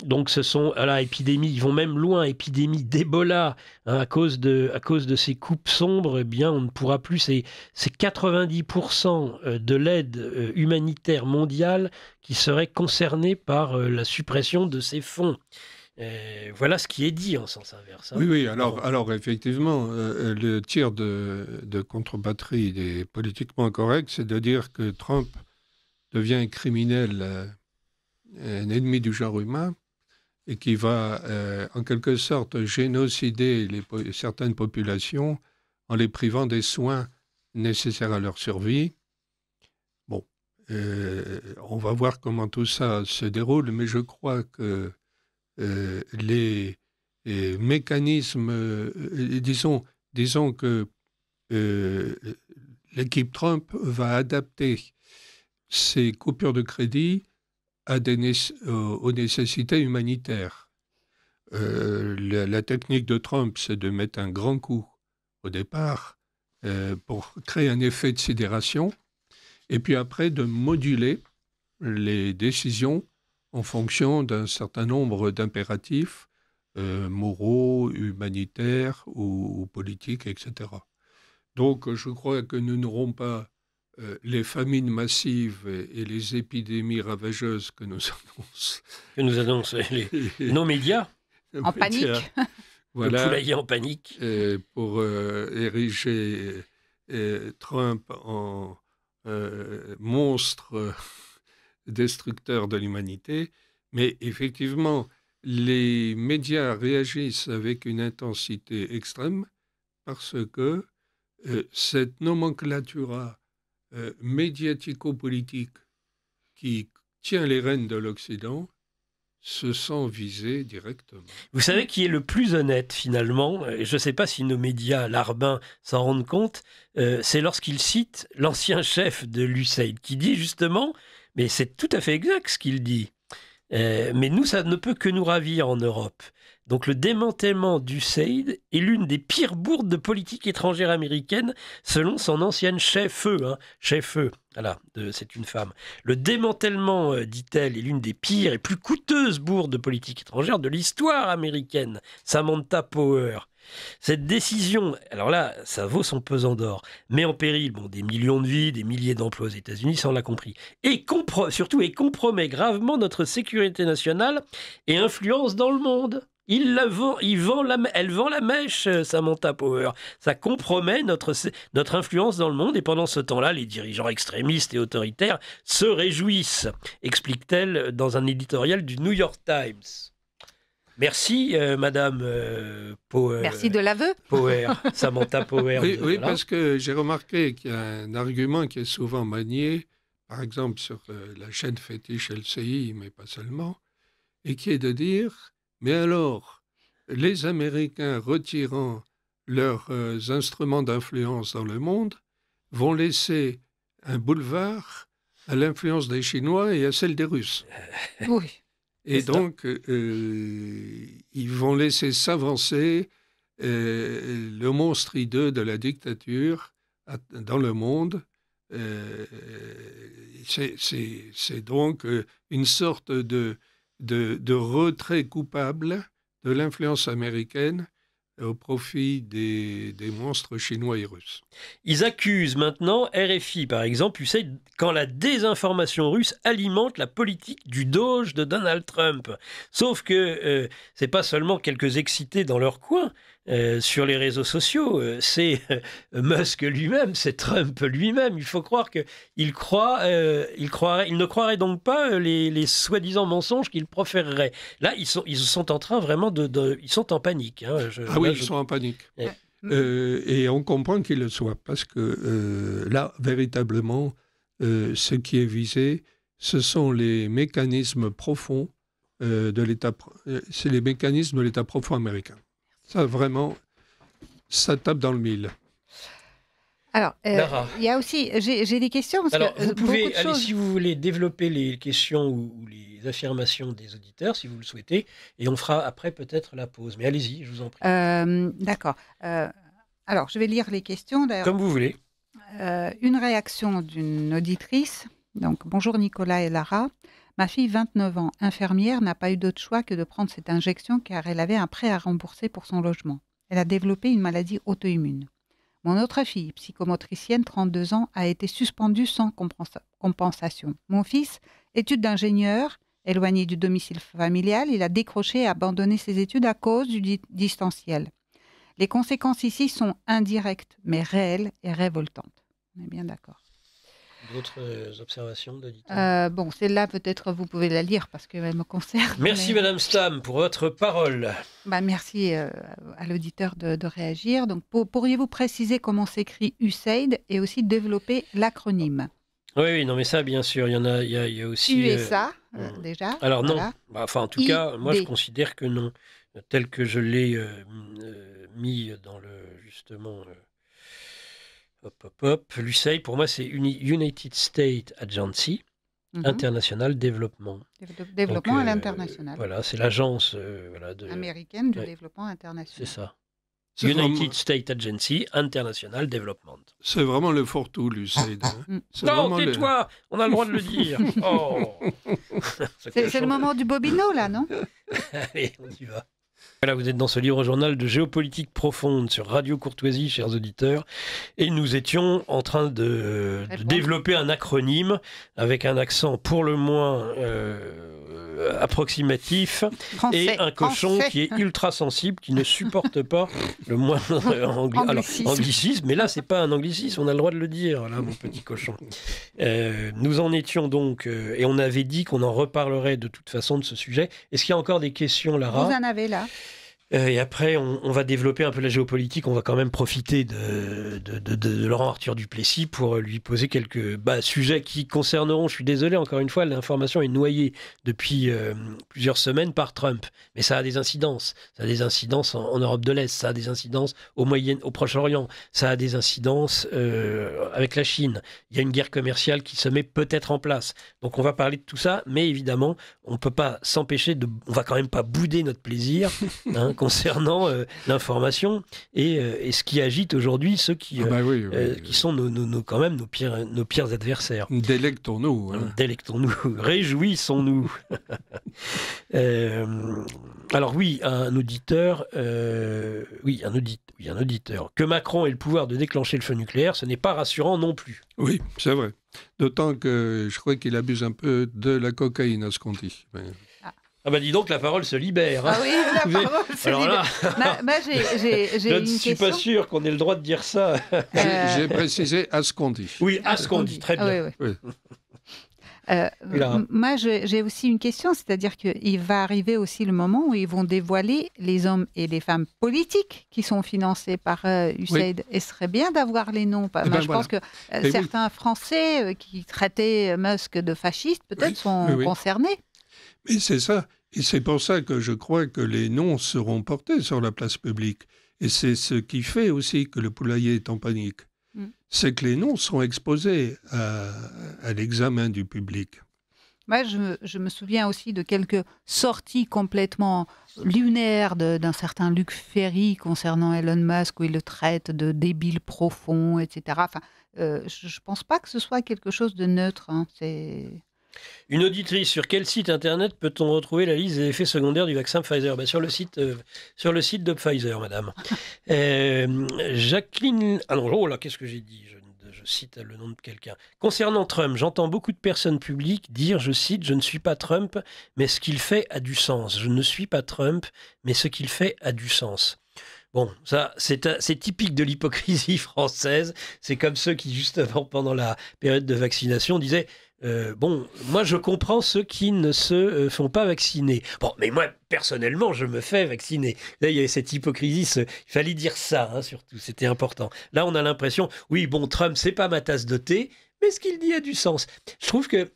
S1: Donc ce sont épidémie, ils vont même loin, épidémie d'Ebola, à cause de ces coupes sombres, on ne pourra plus, c'est 90% de l'aide humanitaire mondiale qui serait concernée par la suppression de ces fonds. Voilà ce qui est dit en sens inverse. Hein.
S3: Oui, alors effectivement, le tir de contre-batterie des politiquement corrects, c'est de dire que Trump devient un criminel, un ennemi du genre humain, et qui va en quelque sorte génocider certaines populations en les privant des soins nécessaires à leur survie. Bon, on va voir comment tout ça se déroule, mais je crois que les mécanismes, disons que l'équipe Trump va adapter ces coupures de crédit aux nécessités humanitaires. La technique de Trump, c'est de mettre un grand coup au départ pour créer un effet de sidération, et puis après de moduler les décisions en fonction d'un certain nombre d'impératifs moraux, humanitaires ou politiques, etc. Donc je crois que nous n'aurons pas les famines massives et les épidémies ravageuses que nous
S1: annoncent nos médias.
S2: En panique.
S1: Voilà, le poulailler en panique.
S3: Pour ériger Trump en monstre destructeur de l'humanité. Mais effectivement, les médias réagissent avec une intensité extrême parce que cette nomenclatura médiatico-politique qui tient les rênes de l'Occident se sent visé directement.
S1: Vous savez qui est le plus honnête finalement, et je ne sais pas si nos médias larbins s'en rendent compte, c'est lorsqu'il cite l'ancien chef de l'USAID qui dit justement, mais c'est tout à fait exact ce qu'il dit, mais nous ça ne peut que nous ravir en Europe. Donc le démantèlement d'USAID est l'une des pires bourdes de politique étrangère américaine, selon son ancienne chef-feu, voilà, c'est une femme. Le démantèlement, dit-elle, est l'une des pires et plus coûteuses bourdes de politique étrangère de l'histoire américaine. Samantha Power. Cette décision, alors là, ça vaut son pesant d'or, met en péril des millions de vies, des milliers d'emplois aux États-Unis, ça on l'a compris, et surtout compromet gravement notre sécurité nationale et influence dans le monde. Elle vend la mèche, Samantha Power. Ça compromet notre influence dans le monde et pendant ce temps-là, les dirigeants extrémistes et autoritaires se réjouissent, explique-t-elle dans un éditorial du New York Times. Merci, Madame Power.
S2: Merci de l'aveu.
S1: Power, Samantha Power.
S3: Oui, parce que j'ai remarqué qu'il y a un argument qui est souvent manié, par exemple sur la chaîne fétiche LCI, mais pas seulement, et qui est de dire... Mais alors, les Américains retirant leurs instruments d'influence dans le monde vont laisser un boulevard à l'influence des Chinois et à celle des Russes.
S2: Oui.
S3: Et donc, ils vont laisser s'avancer le monstre hideux de la dictature dans le monde. C'est donc une sorte de retrait coupable de l'influence américaine au profit des monstres chinois et russes.
S1: Ils accusent maintenant RFI, par exemple, USAID, quand la désinformation russe alimente la politique du Doge de Donald Trump. Sauf que c'est pas seulement quelques excités dans leur coin sur les réseaux sociaux, c'est Musk lui-même, c'est Trump lui-même. Il faut croire qu'il il ne croirait donc pas les soi-disant mensonges qu'il proférerait. Là, ils sont en train vraiment ils sont en panique. Hein.
S3: Ils sont en panique. Ouais. Et on comprend qu'ils le soient, parce que là, véritablement, ce qui est visé, ce sont les mécanismes profonds de l'État. C'est les mécanismes de l'État profond américain. Ça, vraiment, ça tape dans le mille.
S2: Alors, il y a aussi, j'ai des questions. Parce
S1: alors,
S2: que,
S1: vous pouvez aller, si vous voulez, développer les questions ou les affirmations des auditeurs, si vous le souhaitez, et on fera après peut-être la pause. Mais allez-y, je vous en prie.
S2: D'accord. Alors, je vais lire les questions.
S1: Comme vous voulez.
S2: Une réaction d'une auditrice. Donc, bonjour Nicolas et Lara. Ma fille, 29 ans, infirmière, n'a pas eu d'autre choix que de prendre cette injection car elle avait un prêt à rembourser pour son logement. Elle a développé une maladie auto-immune. Mon autre fille, psychomotricienne, 32 ans, a été suspendue sans compensation. Mon fils, études d'ingénieur, éloigné du domicile familial, il a décroché et abandonné ses études à cause du distanciel. Les conséquences ici sont indirectes, mais réelles et révoltantes. On est bien d'accord.
S1: D'autres observations d'auditeurs?
S2: Bon, celle-là, peut-être, vous pouvez la lire parce qu'elle me concerne.
S1: Merci, Madame Stam, pour votre parole.
S2: Merci à l'auditeur de réagir. Donc, pourriez-vous préciser comment s'écrit USAID et aussi développer l'acronyme?
S1: Oui, non, mais ça, bien sûr, il y a aussi...
S2: USA, déjà.
S1: Alors non, voilà. En tout cas, moi, je considère que non. Tel que je l'ai mis dans justement... L'USAID, pour moi, c'est United States Agency. International Development.
S2: Développement
S1: Donc,
S2: à l'international.
S1: Voilà, c'est l'agence
S2: américaine du
S1: Ouais.
S2: développement international.
S1: C'est ça.
S3: C'est
S1: United
S3: vraiment-
S1: States Agency International Development.
S3: C'est vraiment le Fortou, l'USAID. Hein. C'est
S1: Non,
S3: vraiment
S1: tais-toi, on a le droit de le dire. Oh.
S2: C'est le moment du bobino, là, non?
S1: Allez, on y va. Voilà, vous êtes dans ce livre journal de géopolitique profonde sur Radio Courtoisie, chers auditeurs, et nous étions en train de développer un acronyme avec un accent pour le moins approximatif
S2: Français.
S1: et un cochon
S2: Français.
S1: qui est ultra sensible, qui ne supporte pas le moindre anglicisme. Mais là, c'est pas un anglicisme, on a le droit de le dire, là, mon petit cochon. Nous en étions donc, et on avait dit qu'on en reparlerait de toute façon de ce sujet. Est-ce qu'il y a encore des questions, Lara?
S2: Vous en avez là.
S1: Et après, on va développer un peu la géopolitique. On va quand même profiter de Laurent Arthur Duplessis pour lui poser quelques sujets qui concerneront, je suis désolé, encore une fois, l'information est noyée depuis plusieurs semaines par Trump. Mais ça a des incidences. Ça a des incidences en Europe de l'Est, ça a des incidences au Proche-Orient, ça a des incidences avec la Chine. Il y a une guerre commerciale qui se met peut-être en place. Donc on va parler de tout ça, mais évidemment, on ne peut pas s'empêcher on va quand même pas bouder notre plaisir, hein, concernant l'information et ce qui agite aujourd'hui ceux qui sont quand même nos pires adversaires.
S3: Délectons-nous. Hein.
S1: Délectons-nous, réjouissons-nous. Alors oui, un auditeur. Que Macron ait le pouvoir de déclencher le feu nucléaire, ce n'est pas rassurant non plus.
S3: Oui, c'est vrai. D'autant que je crois qu'il abuse un peu de la cocaïne, à ce qu'on dit. Mais...
S1: Ah bah dis donc, la parole se libère. Hein.
S2: Ah oui, la parole se libère.
S1: Je ne suis pas sûr qu'on ait le droit de dire ça.
S3: J'ai précisé à ce qu'on dit.
S1: Oui, à ce qu'on dit, très bien.
S2: Oui. Moi, j'ai aussi une question, c'est-à-dire qu'il va arriver aussi le moment où ils vont dévoiler les hommes et les femmes politiques qui sont financés par USAID. Et ce serait bien d'avoir les noms. Je pense que certains Français qui traitaient Musk de fasciste, peut-être, sont concernés.
S3: Mais c'est ça. Et c'est pour ça que je crois que les noms seront portés sur la place publique. Et c'est ce qui fait aussi que le poulailler est en panique. C'est que les noms sont exposés à l'examen du public.
S2: Moi, je me souviens aussi de quelques sorties complètement lunaires d'un certain Luc Ferry concernant Elon Musk, où il le traite de débile profond, etc. Enfin, je ne pense pas que ce soit quelque chose de neutre. Hein.
S1: Une auditrice, sur quel site internet peut-on retrouver la liste des effets secondaires du vaccin Pfizer? Sur le site de Pfizer, madame. Jacqueline... Ah non, oh là, qu'est-ce que j'ai dit? Je cite le nom de quelqu'un. Concernant Trump, j'entends beaucoup de personnes publiques dire, je cite, « Je ne suis pas Trump, mais ce qu'il fait a du sens. Je ne suis pas Trump, mais ce qu'il fait a du sens. » Bon, ça, c'est typique de l'hypocrisie française. C'est comme ceux qui, justement, pendant la période de vaccination, disaient moi, je comprends ceux qui ne se font pas vacciner. Bon, mais moi, personnellement, je me fais vacciner. Là, il y avait cette hypocrisie. Il fallait dire ça, hein, surtout. C'était important. Là, on a l'impression, oui, bon, Trump, c'est pas ma tasse de thé, mais ce qu'il dit a du sens. Je trouve que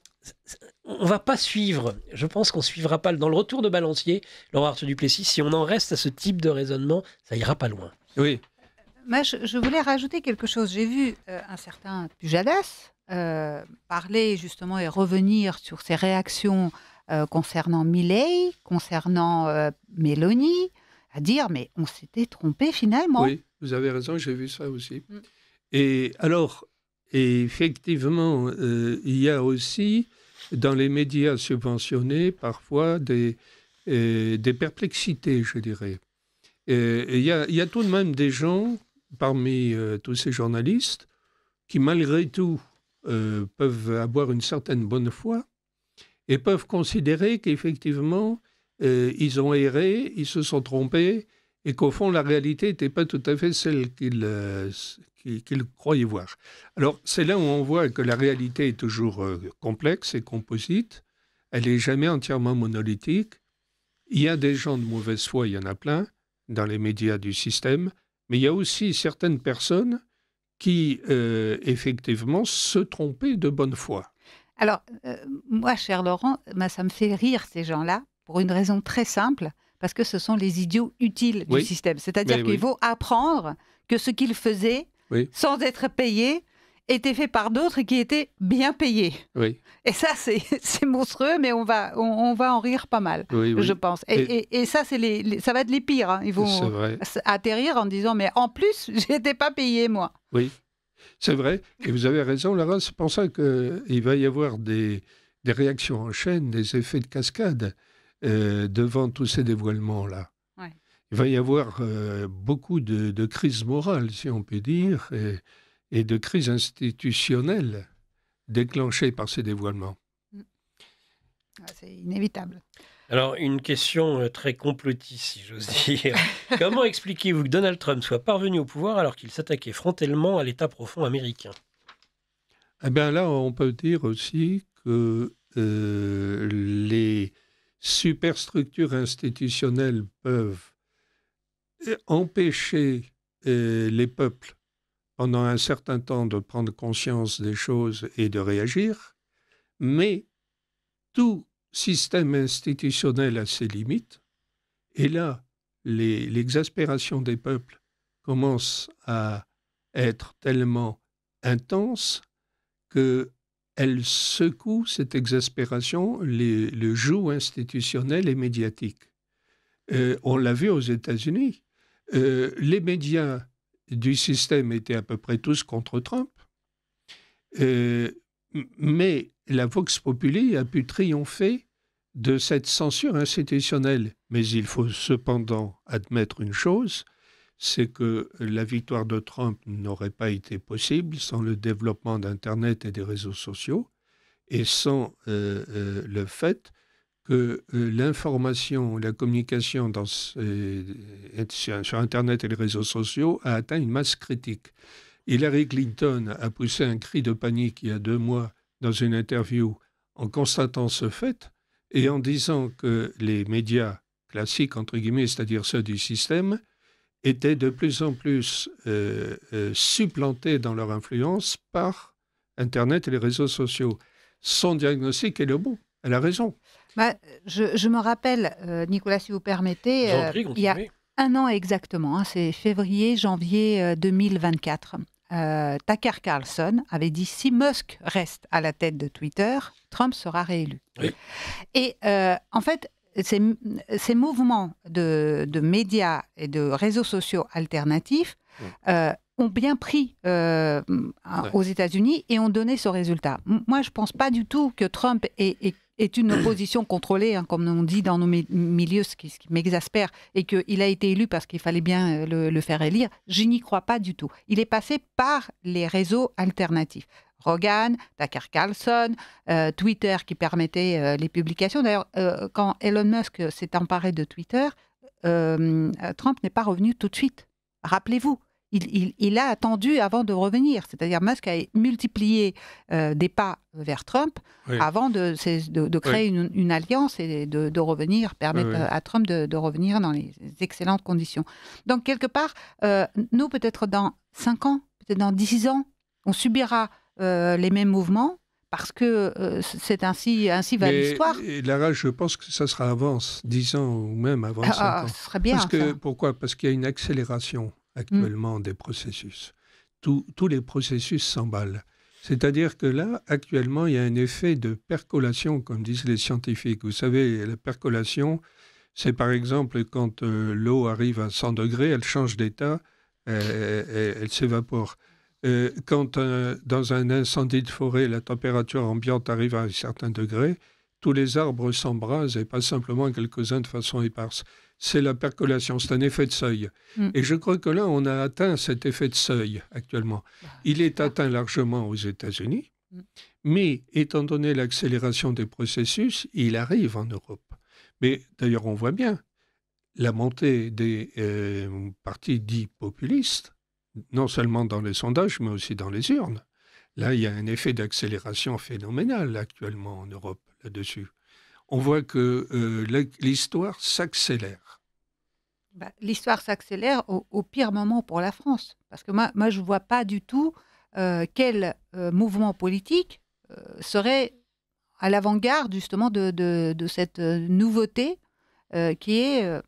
S1: on va pas suivre. Je pense qu'on suivra pas dans le retour de balancier, Laurent Arthur Duplessis. Si on en reste à ce type de raisonnement, ça ira pas loin.
S3: Oui.
S2: Moi, je voulais rajouter quelque chose. J'ai vu un certain Pujadas parler justement et revenir sur ses réactions concernant Milei, concernant Mélanie, à dire mais on s'était trompé finalement.
S3: Oui, vous avez raison, j'ai vu ça aussi. Et alors, effectivement, il y a aussi dans les médias subventionnés parfois des perplexités, je dirais. Il y a tout de même des gens parmi tous ces journalistes qui malgré tout peuvent avoir une certaine bonne foi et peuvent considérer qu'effectivement, ils ont erré, ils se sont trompés et qu'au fond, la réalité n'était pas tout à fait celle qu'ils croyaient voir. Alors, c'est là où on voit que la réalité est toujours complexe et composite. Elle n'est jamais entièrement monolithique. Il y a des gens de mauvaise foi, il y en a plein, dans les médias du système, mais il y a aussi certaines personnes qui, effectivement, se trompaient de bonne foi.
S2: Alors, moi, cher Laurent, ça me fait rire, ces gens-là, pour une raison très simple, parce que ce sont les idiots utiles du système. C'est-à-dire qu'il faut apprendre que ce qu'ils faisaient, sans être payés, était fait par d'autres et qui était bien payé.
S3: Oui.
S2: Et ça, c'est monstrueux, mais on va en rire pas mal, je pense. Et ça, ça va être les pires. Hein. Ils vont atterrir en disant, mais en plus, j'étais pas payé, moi.
S3: Oui, c'est vrai. Et vous avez raison, Lara. C'est pour ça qu'il va y avoir des réactions en chaîne, des effets de cascade devant tous ces dévoilements-là.
S2: Ouais.
S3: Il va y avoir beaucoup de crises morales, si on peut dire, et de crises institutionnelles déclenchées par ces dévoilements.
S2: C'est inévitable.
S1: Alors, une question très complotiste, si j'ose dire. Comment expliquez-vous que Donald Trump soit parvenu au pouvoir alors qu'il s'attaquait frontalement à l'État profond américain ?
S3: Eh bien là, on peut dire aussi que les superstructures institutionnelles peuvent empêcher les peuples pendant un certain temps de prendre conscience des choses et de réagir, mais tout système institutionnel a ses limites, et là, l'exaspération des peuples commence à être tellement intense qu'elle secoue cette exaspération le joug institutionnel et médiatique. On l'a vu aux États-Unis. Les médias du système étaient à peu près tous contre Trump, mais la Vox Populi a pu triompher de cette censure institutionnelle. Mais il faut cependant admettre une chose, c'est que la victoire de Trump n'aurait pas été possible sans le développement d'Internet et des réseaux sociaux, et sans le fait que l'information, la communication sur Internet et les réseaux sociaux a atteint une masse critique. Hillary Clinton a poussé un cri de panique il y a 2 mois dans une interview en constatant ce fait et en disant que les médias classiques, entre guillemets, c'est-à-dire ceux du système, étaient de plus en plus supplantés dans leur influence par Internet et les réseaux sociaux. Son diagnostic est le bon. Elle a raison.
S2: Bah, je me rappelle, Nicolas, si vous permettez, il y a 1 an exactement, hein, c'est février-janvier 2024, Tucker Carlson avait dit « Si Musk reste à la tête de Twitter, Trump sera réélu.
S1: Oui. »
S2: Et en fait, ces mouvements de médias et de réseaux sociaux alternatifs ont bien pris aux États-Unis et ont donné ce résultat. Moi, je ne pense pas du tout que Trump est une opposition contrôlée, hein, comme on dit dans nos milieux, ce qui m'exaspère, et qu'il a été élu parce qu'il fallait bien le faire élire. Je n'y crois pas du tout. Il est passé par les réseaux alternatifs. Rogan, Tucker Carlson, Twitter qui permettait les publications. D'ailleurs, quand Elon Musk s'est emparé de Twitter, Trump n'est pas revenu tout de suite. Rappelez-vous. Il a attendu avant de revenir. C'est-à-dire Musk a multiplié des pas vers Trump avant de créer une alliance et de revenir, permettre à Trump de revenir dans les excellentes conditions. Donc, quelque part, nous, peut-être dans 5 ans, peut-être dans 10 ans, on subira les mêmes mouvements parce que c'est ainsi va l'histoire.
S3: Et Lara, je pense que ça sera avant 10 ans ou même avant 5 ans.
S2: Ce serait bien,
S3: pourquoi ? Parce qu'il y a une accélération actuellement des processus. Tous les processus s'emballent. C'est-à-dire que là, actuellement, il y a un effet de percolation, comme disent les scientifiques. Vous savez, la percolation, c'est par exemple quand l'eau arrive à 100 degrés, elle change d'état, elle s'évapore. Quand dans un incendie de forêt, la température ambiante arrive à un certain degré, tous les arbres s'embrasent et pas simplement quelques-uns de façon éparse. C'est la percolation, c'est un effet de seuil. Et je crois que là, on a atteint cet effet de seuil actuellement. Il est atteint largement aux États-Unis, mais étant donné l'accélération des processus, il arrive en Europe. Mais d'ailleurs, on voit bien la montée des partis dits populistes, non seulement dans les sondages, mais aussi dans les urnes. Là, il y a un effet d'accélération phénoménal actuellement en Europe là-dessus. On voit que l'histoire s'accélère.
S2: L'histoire s'accélère au pire moment pour la France. Parce que moi je ne vois pas du tout quel mouvement politique serait à l'avant-garde justement de cette nouveauté qui est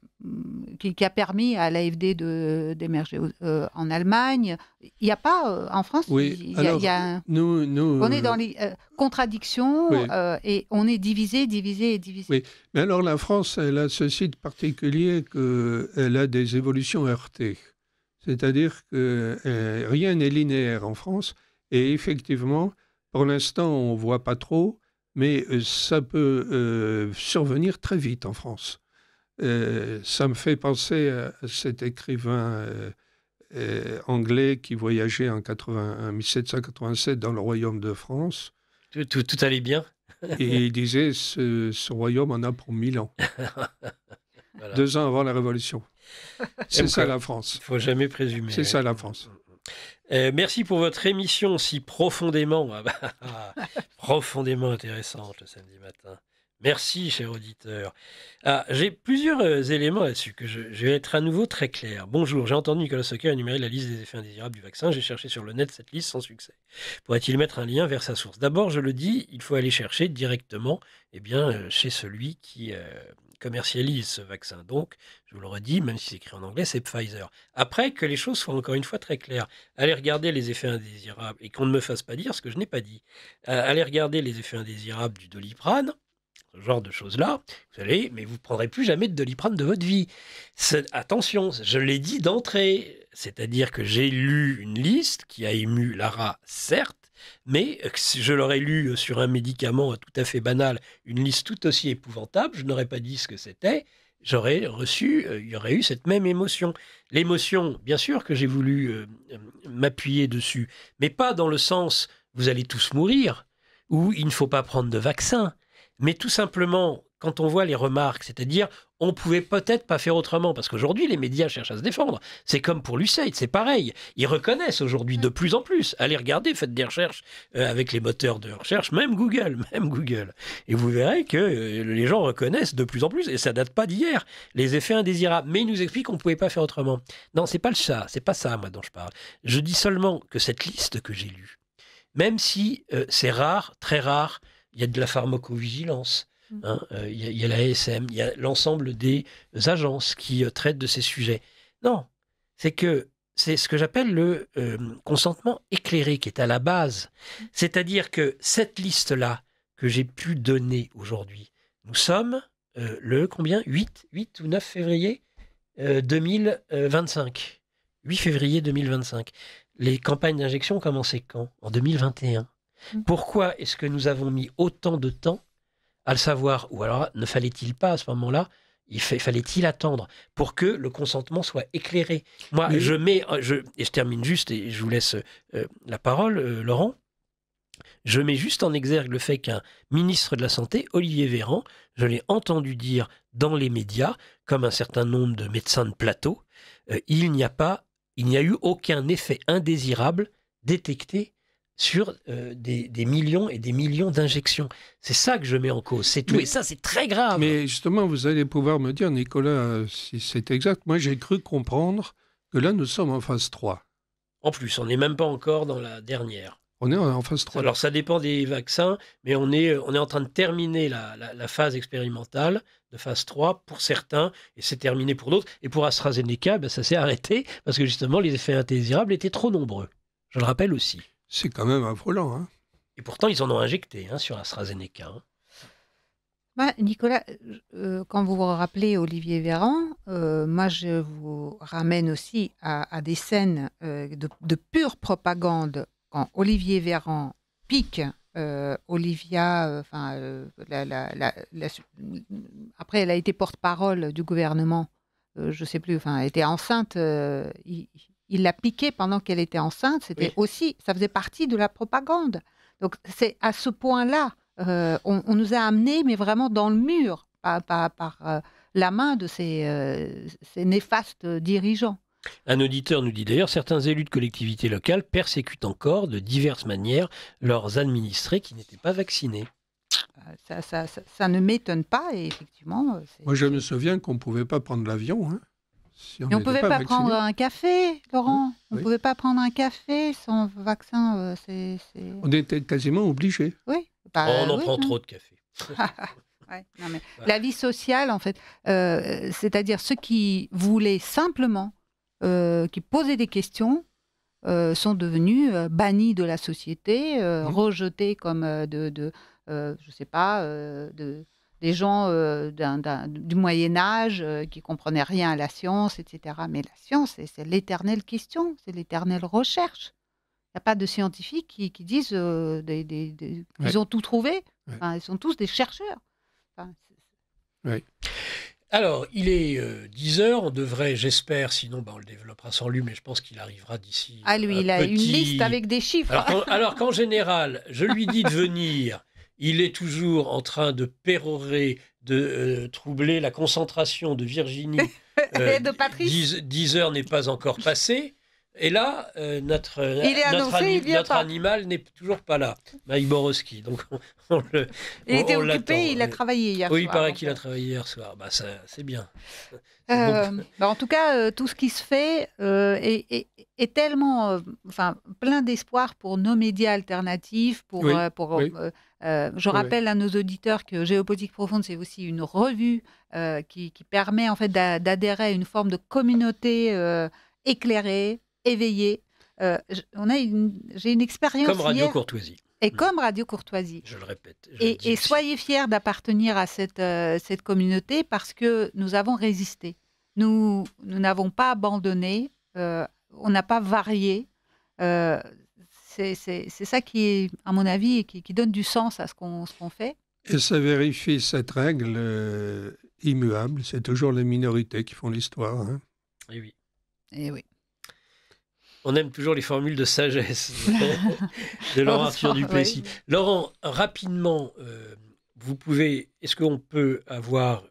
S2: qui a permis à l'AfD d'émerger en Allemagne. Il n'y a pas, en France,
S3: Oui,
S2: il
S3: alors,
S2: y a
S3: nous,
S2: on est dans les contradictions
S3: oui.
S2: et on est divisé.
S3: Oui, mais alors la France, elle a ceci de particulier qu'elle a des évolutions heurtées. C'est-à-dire que rien n'est linéaire en France. Et effectivement, pour l'instant, on ne voit pas trop, mais ça peut survenir très vite en France. Ça me fait penser à cet écrivain anglais qui voyageait en 1787 dans le royaume de France.
S1: Tout allait bien.
S3: Et il disait, ce royaume en a pour 1000 ans.
S1: Voilà.
S3: 2 ans avant la Révolution. C'est ça la
S1: Il
S3: France.
S1: ne faut jamais présumer.
S3: C'est ça la France.
S1: Merci pour votre émission si profondément, profondément intéressante le samedi matin. Merci, cher auditeur. J'ai plusieurs éléments là-dessus que je vais être à nouveau très clair. Bonjour, j'ai entendu Nicolas Soquet énumérer la liste des effets indésirables du vaccin. J'ai cherché sur le net cette liste sans succès. Pourrait-il mettre un lien vers sa source? D'abord, je le dis, il faut aller chercher directement chez celui qui commercialise ce vaccin. Donc, je vous le redis, même si c'est écrit en anglais, c'est Pfizer. Après, que les choses soient encore une fois très claires. Allez regarder les effets indésirables et qu'on ne me fasse pas dire ce que je n'ai pas dit. Allez regarder les effets indésirables du Doliprane. Ce genre de choses-là, vous allez, mais vous ne prendrez plus jamais de Doliprane de votre vie. Attention, je l'ai dit d'entrée, c'est-à-dire que j'ai lu une liste qui a ému Lara, certes, mais si je l'aurais lu sur un médicament tout à fait banal, une liste tout aussi épouvantable, je n'aurais pas dit ce que c'était, il y aurait eu cette même émotion. L'émotion, bien sûr que j'ai voulu m'appuyer dessus, mais pas dans le sens « vous allez tous mourir » ou « il ne faut pas prendre de vaccin ». Mais tout simplement, quand on voit les remarques, c'est-à-dire, on pouvait peut-être pas faire autrement, parce qu'aujourd'hui, les médias cherchent à se défendre. C'est comme pour l'USAID, c'est pareil. Ils reconnaissent aujourd'hui de plus en plus. Allez regarder, faites des recherches avec les moteurs de recherche, même Google. Et vous verrez que les gens reconnaissent de plus en plus, et ça date pas d'hier, les effets indésirables. Mais ils nous expliquent qu'on pouvait pas faire autrement. Non, c'est pas ça, moi, dont je parle. Je dis seulement que cette liste que j'ai lue, même si c'est rare, très rare, il y a de la pharmacovigilance, il y a la ASM, il y a l'ensemble des agences qui traitent de ces sujets. Non, c'est ce que j'appelle le consentement éclairé qui est à la base. C'est-à-dire que cette liste-là que j'ai pu donner aujourd'hui, nous sommes le combien 8 ou 9 février 2025. 8 février 2025. Les campagnes d'injection ont commencé quand? En 2021. Pourquoi est-ce que nous avons mis autant de temps à le savoir? Ou alors, ne fallait-il pas à ce moment-là, fallait-il attendre pour que le consentement soit éclairé? Moi, et je termine juste, et je vous laisse la parole, Laurent. Je mets juste en exergue le fait qu'un ministre de la Santé, Olivier Véran, je l'ai entendu dire dans les médias, comme un certain nombre de médecins de plateau, il n'y a eu aucun effet indésirable détecté sur des millions et des millions d'injections. C'est ça que je mets en cause, c'est tout. Et ça, c'est très grave.
S3: Mais justement, vous allez pouvoir me dire, Nicolas, si c'est exact. Moi, j'ai cru comprendre que là, nous sommes en phase 3.
S1: En plus, on n'est même pas encore dans la dernière.
S3: On est en phase 3.
S1: Alors, ça dépend des vaccins, mais on est en train de terminer la phase expérimentale de phase 3 pour certains, et c'est terminé pour d'autres. Et pour AstraZeneca, ça s'est arrêté parce que justement, les effets indésirables étaient trop nombreux. Je le rappelle aussi.
S3: C'est quand même affolant. Hein.
S1: Et pourtant, ils en ont injecté sur AstraZeneca.
S2: Nicolas, quand vous vous rappelez Olivier Véran, moi je vous ramène aussi à des scènes de pure propagande quand Olivier Véran pique Olivia, après elle a été porte-parole du gouvernement, je ne sais plus, elle était enceinte, il l'a piquée pendant qu'elle était enceinte, c'était aussi, ça faisait partie de la propagande. Donc c'est à ce point-là, on nous a amenés, mais vraiment dans le mur, par la main de ces néfastes dirigeants.
S1: Un auditeur nous dit d'ailleurs, certains élus de collectivités locales persécutent encore de diverses manières leurs administrés qui n'étaient pas vaccinés.
S2: Ça ne m'étonne pas, et effectivement...
S3: Moi, je me souviens qu'on ne pouvait pas prendre l'avion, hein.
S2: Si on ne pouvait pas prendre un café, Laurent. On ne pouvait pas prendre un café sans vaccin.
S3: On était quasiment obligés.
S2: Oui.
S1: On en prend trop de café.
S2: Ouais, non, mais la vie sociale, en fait, c'est-à-dire ceux qui voulaient simplement, qui posaient des questions, sont devenus bannis de la société, rejetés comme je sais pas, des gens du Moyen Âge qui comprenaient rien à la science, etc. Mais la science, c'est l'éternelle question, c'est l'éternelle recherche. Il n'y a pas de scientifiques qui disent qu'ils ont tout trouvé. Enfin, ils sont tous des chercheurs. Enfin,
S3: Oui.
S1: Alors, il est 10 heures, on devrait, j'espère, sinon on le développera sans lui, mais je pense qu'il arrivera d'ici.
S2: Ah, lui, il a une liste avec des chiffres.
S1: Alors qu'en général, je lui dis de venir, il est toujours en train de pérorer, de troubler la concentration de Virginie.
S2: Et de Patrice.
S1: 10 heures n'est pas encore passé. Et là, notre animal n'est toujours pas là, Mike Borowski. Donc
S2: il était occupé, il a travaillé hier soir.
S1: Oui, il paraît qu'il a travaillé hier soir. Bah, c'est bien.
S2: En tout cas, tout ce qui se fait est tellement, plein d'espoir pour nos médias alternatifs. Je rappelle à nos auditeurs que Géopolitique Profonde, c'est aussi une revue qui permet en fait d'adhérer à une forme de communauté éclairée, éveillée. J'ai une expérience
S1: comme Radio
S2: hier,
S1: Courtoisie.
S2: Et comme Radio Courtoisie.
S1: Je le répète.
S2: Et soyez fiers d'appartenir à cette communauté parce que nous avons résisté. Nous n'avons pas abandonné, on n'a pas varié. C'est ça qui est, à mon avis, qui donne du sens à ce qu'on fait.
S3: Et ça vérifie cette règle immuable. C'est toujours les minorités qui font l'histoire. Hein.
S1: Et oui.
S2: Et oui.
S1: On aime toujours les formules de sagesse de Laurent Arthur Duplessis. Oui. Laurent, rapidement, est-ce qu'on peut avoir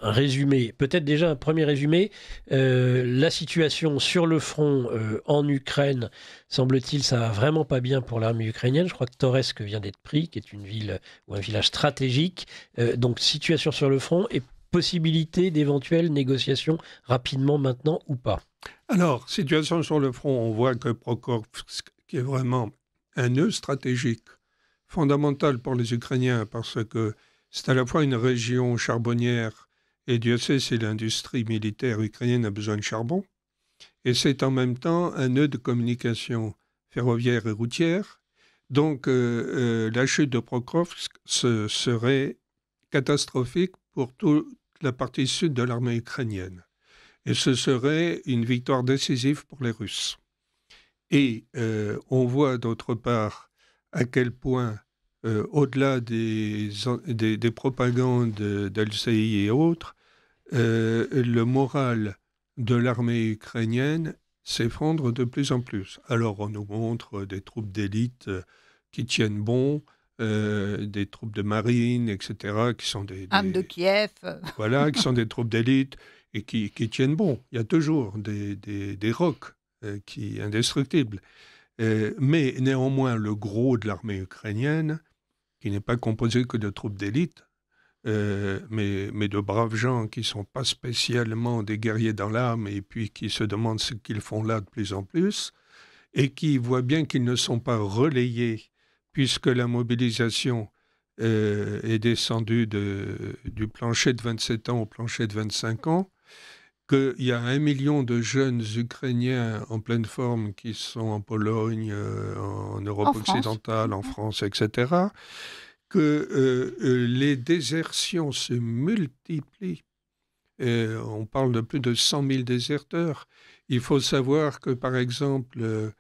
S1: un résumé, peut-être déjà un premier résumé, la situation sur le front en Ukraine, semble-t-il, ça va vraiment pas bien pour l'armée ukrainienne. Je crois que Toretsk vient d'être pris, qui est une ville ou un village stratégique. Donc, situation sur le front et possibilité d'éventuelles négociations rapidement maintenant ou pas.
S3: Alors, situation sur le front, on voit que Pokrovsk, qui est vraiment un nœud stratégique fondamental pour les Ukrainiens, parce que c'est à la fois une région charbonnière, et Dieu sait si l'industrie militaire ukrainienne a besoin de charbon, et c'est en même temps un nœud de communication ferroviaire et routière. Donc, la chute de Pokrovsk serait catastrophique pour toute la partie sud de l'armée ukrainienne. Et ce serait une victoire décisive pour les Russes. Et on voit d'autre part à quel point, au-delà des propagandes d'Al-Saï et autres, le moral de l'armée ukrainienne s'effondre de plus en plus. Alors on nous montre des troupes d'élite qui tiennent bon, des troupes de marine, etc., qui sont des
S2: de Kiev.
S3: Voilà, qui sont des troupes d'élite et qui tiennent bon. Il y a toujours des rocs indestructibles. Mais néanmoins, le gros de l'armée ukrainienne, qui n'est pas composé que de troupes d'élite, mais de braves gens qui ne sont pas spécialement des guerriers dans l'âme et puis qui se demandent ce qu'ils font là de plus en plus, et qui voient bien qu'ils ne sont pas relayés puisque la mobilisation est descendue du plancher de 27 ans au plancher de 25 ans, qu'il y a 1 million de jeunes Ukrainiens en pleine forme qui sont en Pologne, en Europe occidentale, en France, etc., que les désertions se multiplient. On parle de plus de 100 000 déserteurs. Il faut savoir que, par exemple,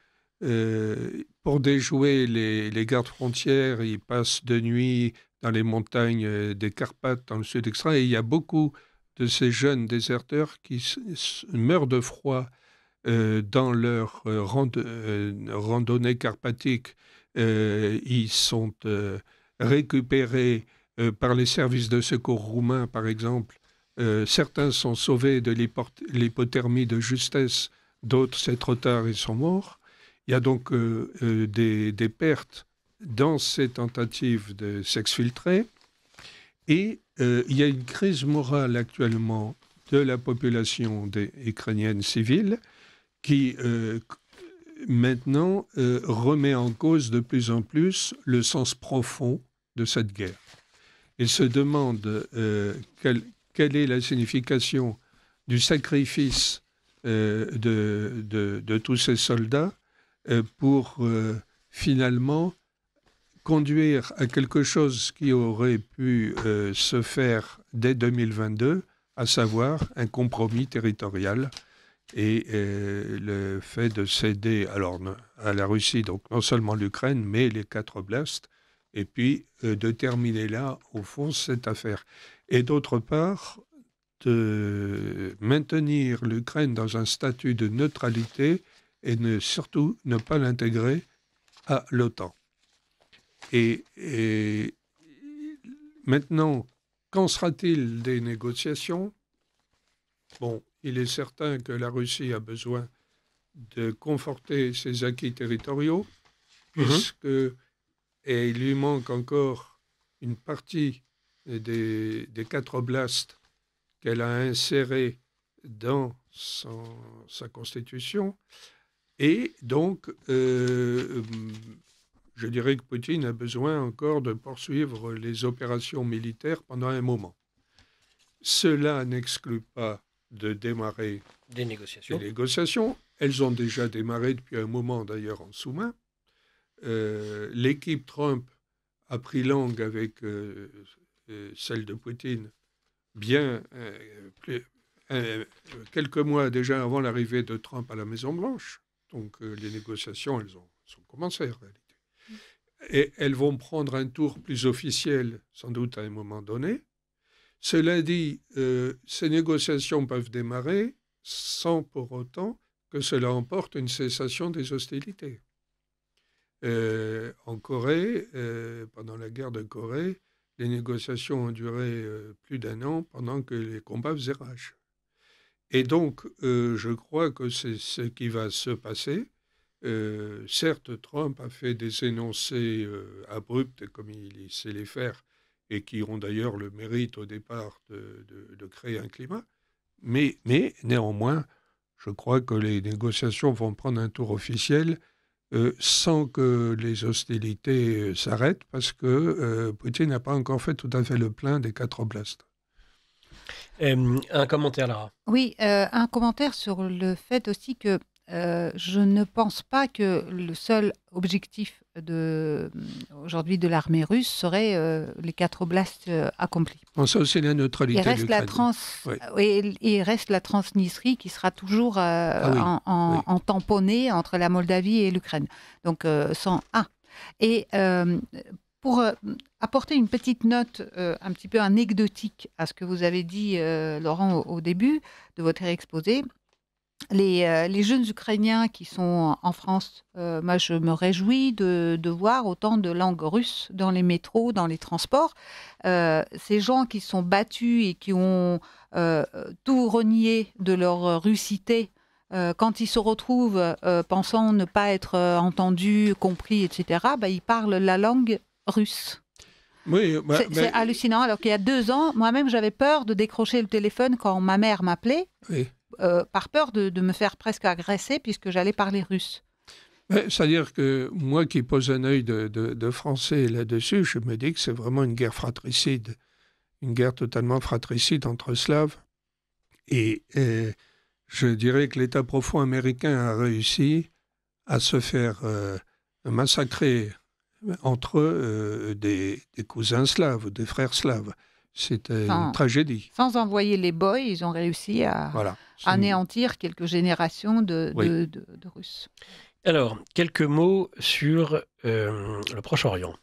S3: pour déjouer les gardes frontières, ils passent de nuit dans les montagnes des Carpates, dans le sud extrême, et il y a beaucoup de ces jeunes déserteurs qui meurent de froid dans leur randonnée carpatique. Ils sont récupérés par les services de secours roumains, par exemple. Certains sont sauvés de l'hypothermie de justesse, d'autres, c'est trop tard, ils sont morts. Il y a donc des pertes dans ces tentatives de s'exfiltrer. Et il y a une crise morale actuellement de la population ukrainienne civile qui, maintenant, remet en cause de plus en plus le sens profond de cette guerre. et se demande quelle est la signification du sacrifice de tous ces soldats pour finalement conduire à quelque chose qui aurait pu se faire dès 2022, à savoir un compromis territorial et le fait de céder à la Russie, donc non seulement l'Ukraine, mais les 4 oblasts, et puis de terminer là, au fond, cette affaire. Et d'autre part, de maintenir l'Ukraine dans un statut de neutralité et surtout ne pas l'intégrer à l'OTAN. Et maintenant, qu'en sera-t-il des négociations ? Bon, il est certain que la Russie a besoin de conforter ses acquis territoriaux, et il lui manque encore une partie des 4 oblasts qu'elle a insérés dans sa constitution. Et donc, je dirais que Poutine a besoin encore de poursuivre les opérations militaires pendant un moment. Cela n'exclut pas de démarrer
S1: des négociations.
S3: Elles ont déjà démarré depuis un moment, d'ailleurs, en sous-main. L'équipe Trump a pris langue avec celle de Poutine quelques mois déjà avant l'arrivée de Trump à la Maison-Blanche. Donc les négociations, elles ont commencé en réalité. Et elles vont prendre un tour plus officiel, sans doute à un moment donné. Cela dit, ces négociations peuvent démarrer sans pour autant que cela emporte une cessation des hostilités. En Corée, pendant la guerre de Corée, les négociations ont duré plus d'1 an pendant que les combats faisaient rage. Et donc, je crois que c'est ce qui va se passer. Certes, Trump a fait des énoncés abrupts, comme il sait les faire, et qui ont d'ailleurs le mérite au départ de créer un climat. Mais néanmoins, je crois que les négociations vont prendre un tour officiel sans que les hostilités s'arrêtent, parce que Poutine n'a pas encore fait tout à fait le plein des 4 oblasts.
S1: Un commentaire, Lara.
S2: Oui, un commentaire sur le fait aussi que je ne pense pas que le seul objectif aujourd'hui de l'armée russe serait les 4 oblasts accomplis.
S3: Bon, ça, c'est la neutralité.
S2: Il reste la Transnistrie qui sera toujours tamponnée entre la Moldavie et l'Ukraine. Donc, Et pour apporter une petite note un petit peu anecdotique à ce que vous avez dit, Laurent, au début de votre exposé, les jeunes Ukrainiens qui sont en France, moi je me réjouis de voir autant de langues russes dans les métros, dans les transports. Ces gens qui sont battus et qui ont tout renié de leur russité, quand ils se retrouvent pensant ne pas être entendus, compris, etc., ils parlent la langue russe.
S3: Oui,
S2: c'est hallucinant. Alors qu'il y a 2 ans, moi-même j'avais peur de décrocher le téléphone quand ma mère m'appelait.
S3: Oui.
S2: Par peur de me faire presque agresser puisque j'allais parler russe.
S3: C'est-à-dire que moi qui pose un œil de français là-dessus, je me dis que c'est vraiment une guerre fratricide, une guerre totalement fratricide entre Slaves. Et je dirais que l'État profond américain a réussi à se faire massacrer entre eux des cousins slaves, des frères slaves. C'était une tragédie.
S2: Sans envoyer les boys, ils ont réussi à anéantir quelques générations de Russes.
S1: Alors, quelques mots sur le Proche-Orient.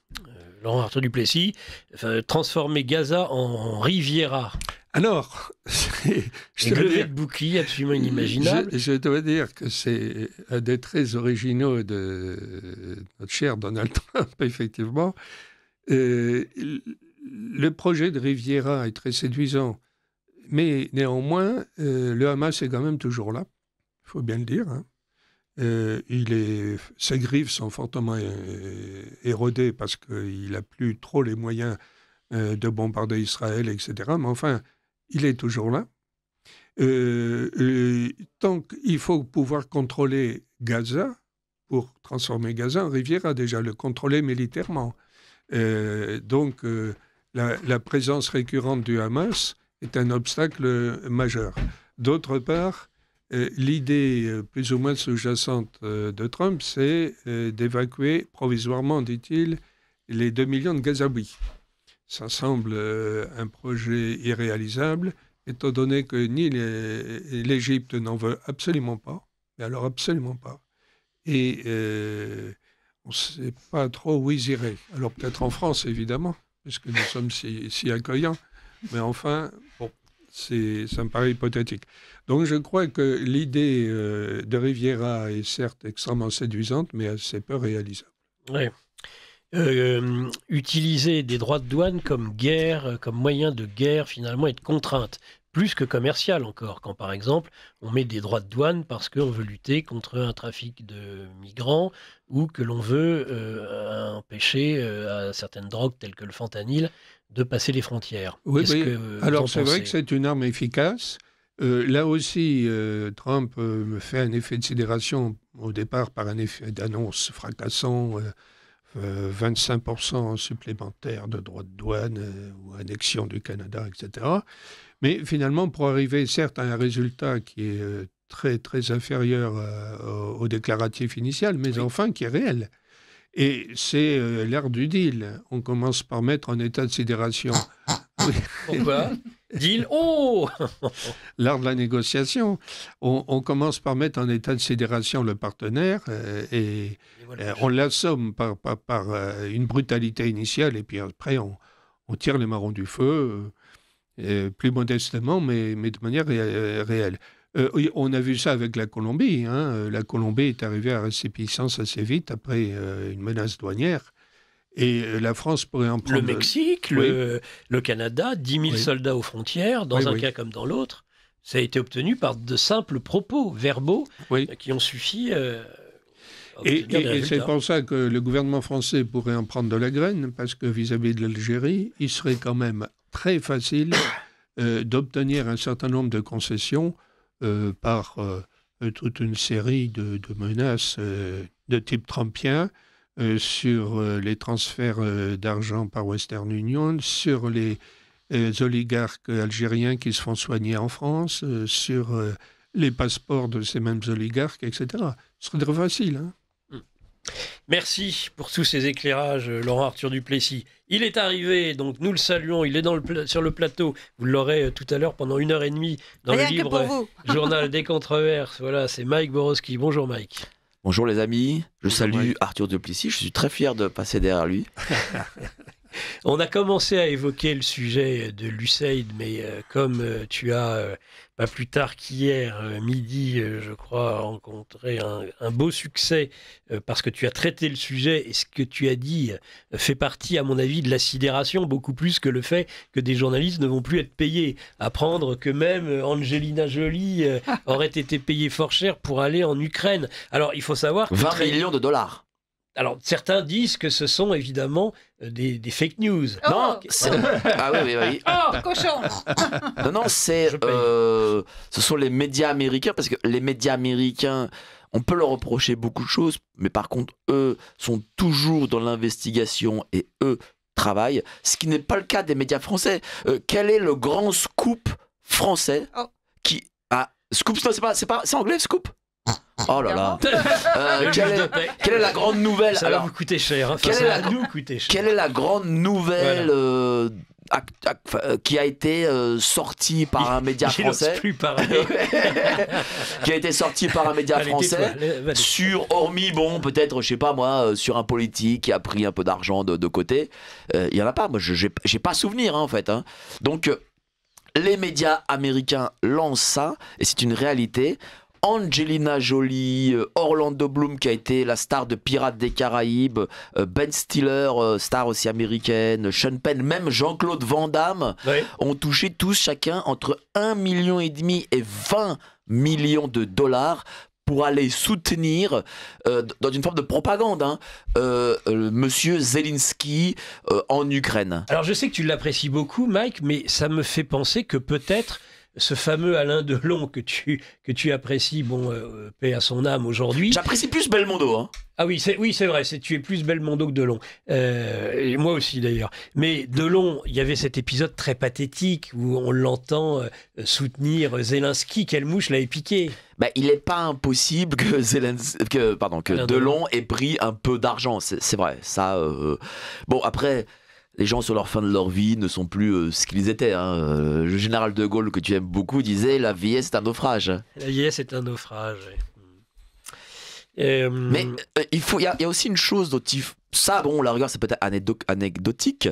S1: Laurent Arthur Duplessis, transformer Gaza en Riviera.
S3: Alors,
S1: une levée de bouclier absolument inimaginable.
S3: Je dois dire que c'est un des traits originaux de notre cher Donald Trump, effectivement. Le projet de Riviera est très séduisant, mais néanmoins, le Hamas est quand même toujours là, il faut bien le dire. Ses griffes sont fortement érodées parce qu'il n'a plus trop les moyens de bombarder Israël, etc. Mais enfin, il est toujours là. Tant qu'il faut pouvoir contrôler Gaza, pour transformer Gaza en Riviera, déjà le contrôler militairement. Donc, la présence récurrente du Hamas est un obstacle majeur. D'autre part, l'idée plus ou moins sous-jacente de Trump, c'est d'évacuer provisoirement, dit-il, les 2 millions de Gazaouis. Ça semble un projet irréalisable, étant donné que ni l'Égypte n'en veut absolument pas, mais alors absolument pas. Et on ne sait pas trop où ils iraient. Alors peut-être en France, évidemment, puisque nous sommes si accueillants, mais enfin, bon, ça me paraît hypothétique. Donc je crois que l'idée de Riviera est certes extrêmement séduisante, mais assez peu réalisable.
S1: Ouais. Utiliser des droits de douane comme moyen de guerre finalement et de contrainte, plus que commercial encore, quand par exemple on met des droits de douane parce qu'on veut lutter contre un trafic de migrants ou que l'on veut empêcher à certaines drogues telles que le fentanyl de passer les frontières.
S3: Oui, alors c'est vrai que c'est une arme efficace. Là aussi, Trump me fait un effet de sidération au départ par un effet d'annonce fracassant, 25% supplémentaires de droits de douane ou annexion du Canada, etc. Mais finalement, pour arriver certes à un résultat qui est très, très inférieur au déclaratif initial, mais enfin qui est réel. Et c'est l'ère du deal. On commence par mettre en état de sidération.
S1: Pourquoi ? Deal ? Oh !
S3: L'art de la négociation. On commence par mettre en état de sidération le partenaire et voilà. On l'assomme par une brutalité initiale et puis après on tire les marrons du feu, plus modestement mais de manière réelle. On a vu ça avec la Colombie. La Colombie est arrivée à récépissance assez vite après une menace douanière. Et la France pourrait en prendre...
S1: Le Mexique, le Canada, 10 000 soldats aux frontières, dans un cas comme dans l'autre, ça a été obtenu par de simples propos verbaux qui ont suffi à obtenir des résultats.
S3: Et c'est pour ça que le gouvernement français pourrait en prendre de la graine, parce que vis-à-vis de l'Algérie, il serait quand même très facile d'obtenir un certain nombre de concessions par toute une série de menaces de type trumpien, sur les transferts d'argent par Western Union, sur les oligarques algériens qui se font soigner en France, sur les passeports de ces mêmes oligarques, etc. Ce serait très facile.
S1: Merci pour tous ces éclairages, Laurent-Arthur Duplessis. Il est arrivé, donc nous le saluons, il est sur le plateau. Vous l'aurez tout à l'heure pendant 1h30 dans le livre Journal des controverses. Voilà, c'est Mike Borowski. Bonjour Mike.
S4: Bonjour les amis, je salue Arthur Duplessis, je suis très fier de passer derrière lui.
S1: On a commencé à évoquer le sujet de l'USAID, mais comme tu as, pas plus tard qu'hier midi, je crois, rencontré un beau succès parce que tu as traité le sujet et ce que tu as dit fait partie, à mon avis, de la sidération, beaucoup plus que le fait que des journalistes ne vont plus être payés. Apprendre que même Angelina Jolie aurait été payée fort cher pour aller en Ukraine. Alors, il faut savoir...
S4: 20 millions de dollars.
S1: Alors, certains disent que ce sont évidemment des fake news.
S2: Oh
S4: non, ah oui.
S2: Oh, cochon.
S4: Non, ce sont les médias américains, parce que les médias américains, on peut leur reprocher beaucoup de choses, mais par contre, eux sont toujours dans l'investigation et eux travaillent, ce qui n'est pas le cas des médias français. Quel est le grand scoop français qui a... Scoop, non, c'est anglais, scoop? Oh là là. Quelle est la grande nouvelle?
S1: Ça va vous coûter cher. Hein. Ça va nous coûter cher.
S4: Quelle est la grande nouvelle qui a été sortie par un média français?
S1: Plus parler.
S4: Qui a été sortie par un média français sur, hormis, bon, peut-être, je sais pas moi, sur un politique qui a pris un peu d'argent de côté. Il y en a pas. Moi, j'ai pas souvenir, en fait. Donc, les médias américains lancent ça, et c'est une réalité. Angelina Jolie, Orlando Bloom qui a été la star de Pirates des Caraïbes, Ben Stiller, star aussi américaine, Sean Penn, même Jean-Claude Van Damme ont touché tous chacun entre 1,5 million et 20 millions de dollars pour aller soutenir, dans une forme de propagande, monsieur Zelensky en Ukraine.
S1: Alors je sais que tu l'apprécies beaucoup, Mike, mais ça me fait penser que peut-être ce fameux Alain Delon que tu apprécies, bon, paix à son âme aujourd'hui.
S4: J'apprécie plus Belmondo. Hein.
S1: Ah oui, c'est vrai, tu es plus Belmondo que Delon. Et moi aussi d'ailleurs. Mais Delon, il y avait cet épisode très pathétique où on l'entend soutenir Zelensky, quelle mouche l'avait piqué.
S4: Bah, il n'est pas impossible que Delon ait pris un peu d'argent, c'est vrai. Ça, bon, après, les gens sur leur fin de leur vie ne sont plus ce qu'ils étaient. Hein. Le général de Gaulle, que tu aimes beaucoup, disait « La vieillesse est un naufrage ».
S1: La vieillesse est un naufrage.
S4: Mais il y a aussi une chose dont ça, bon, la rigueur, c'est peut-être anecdotique,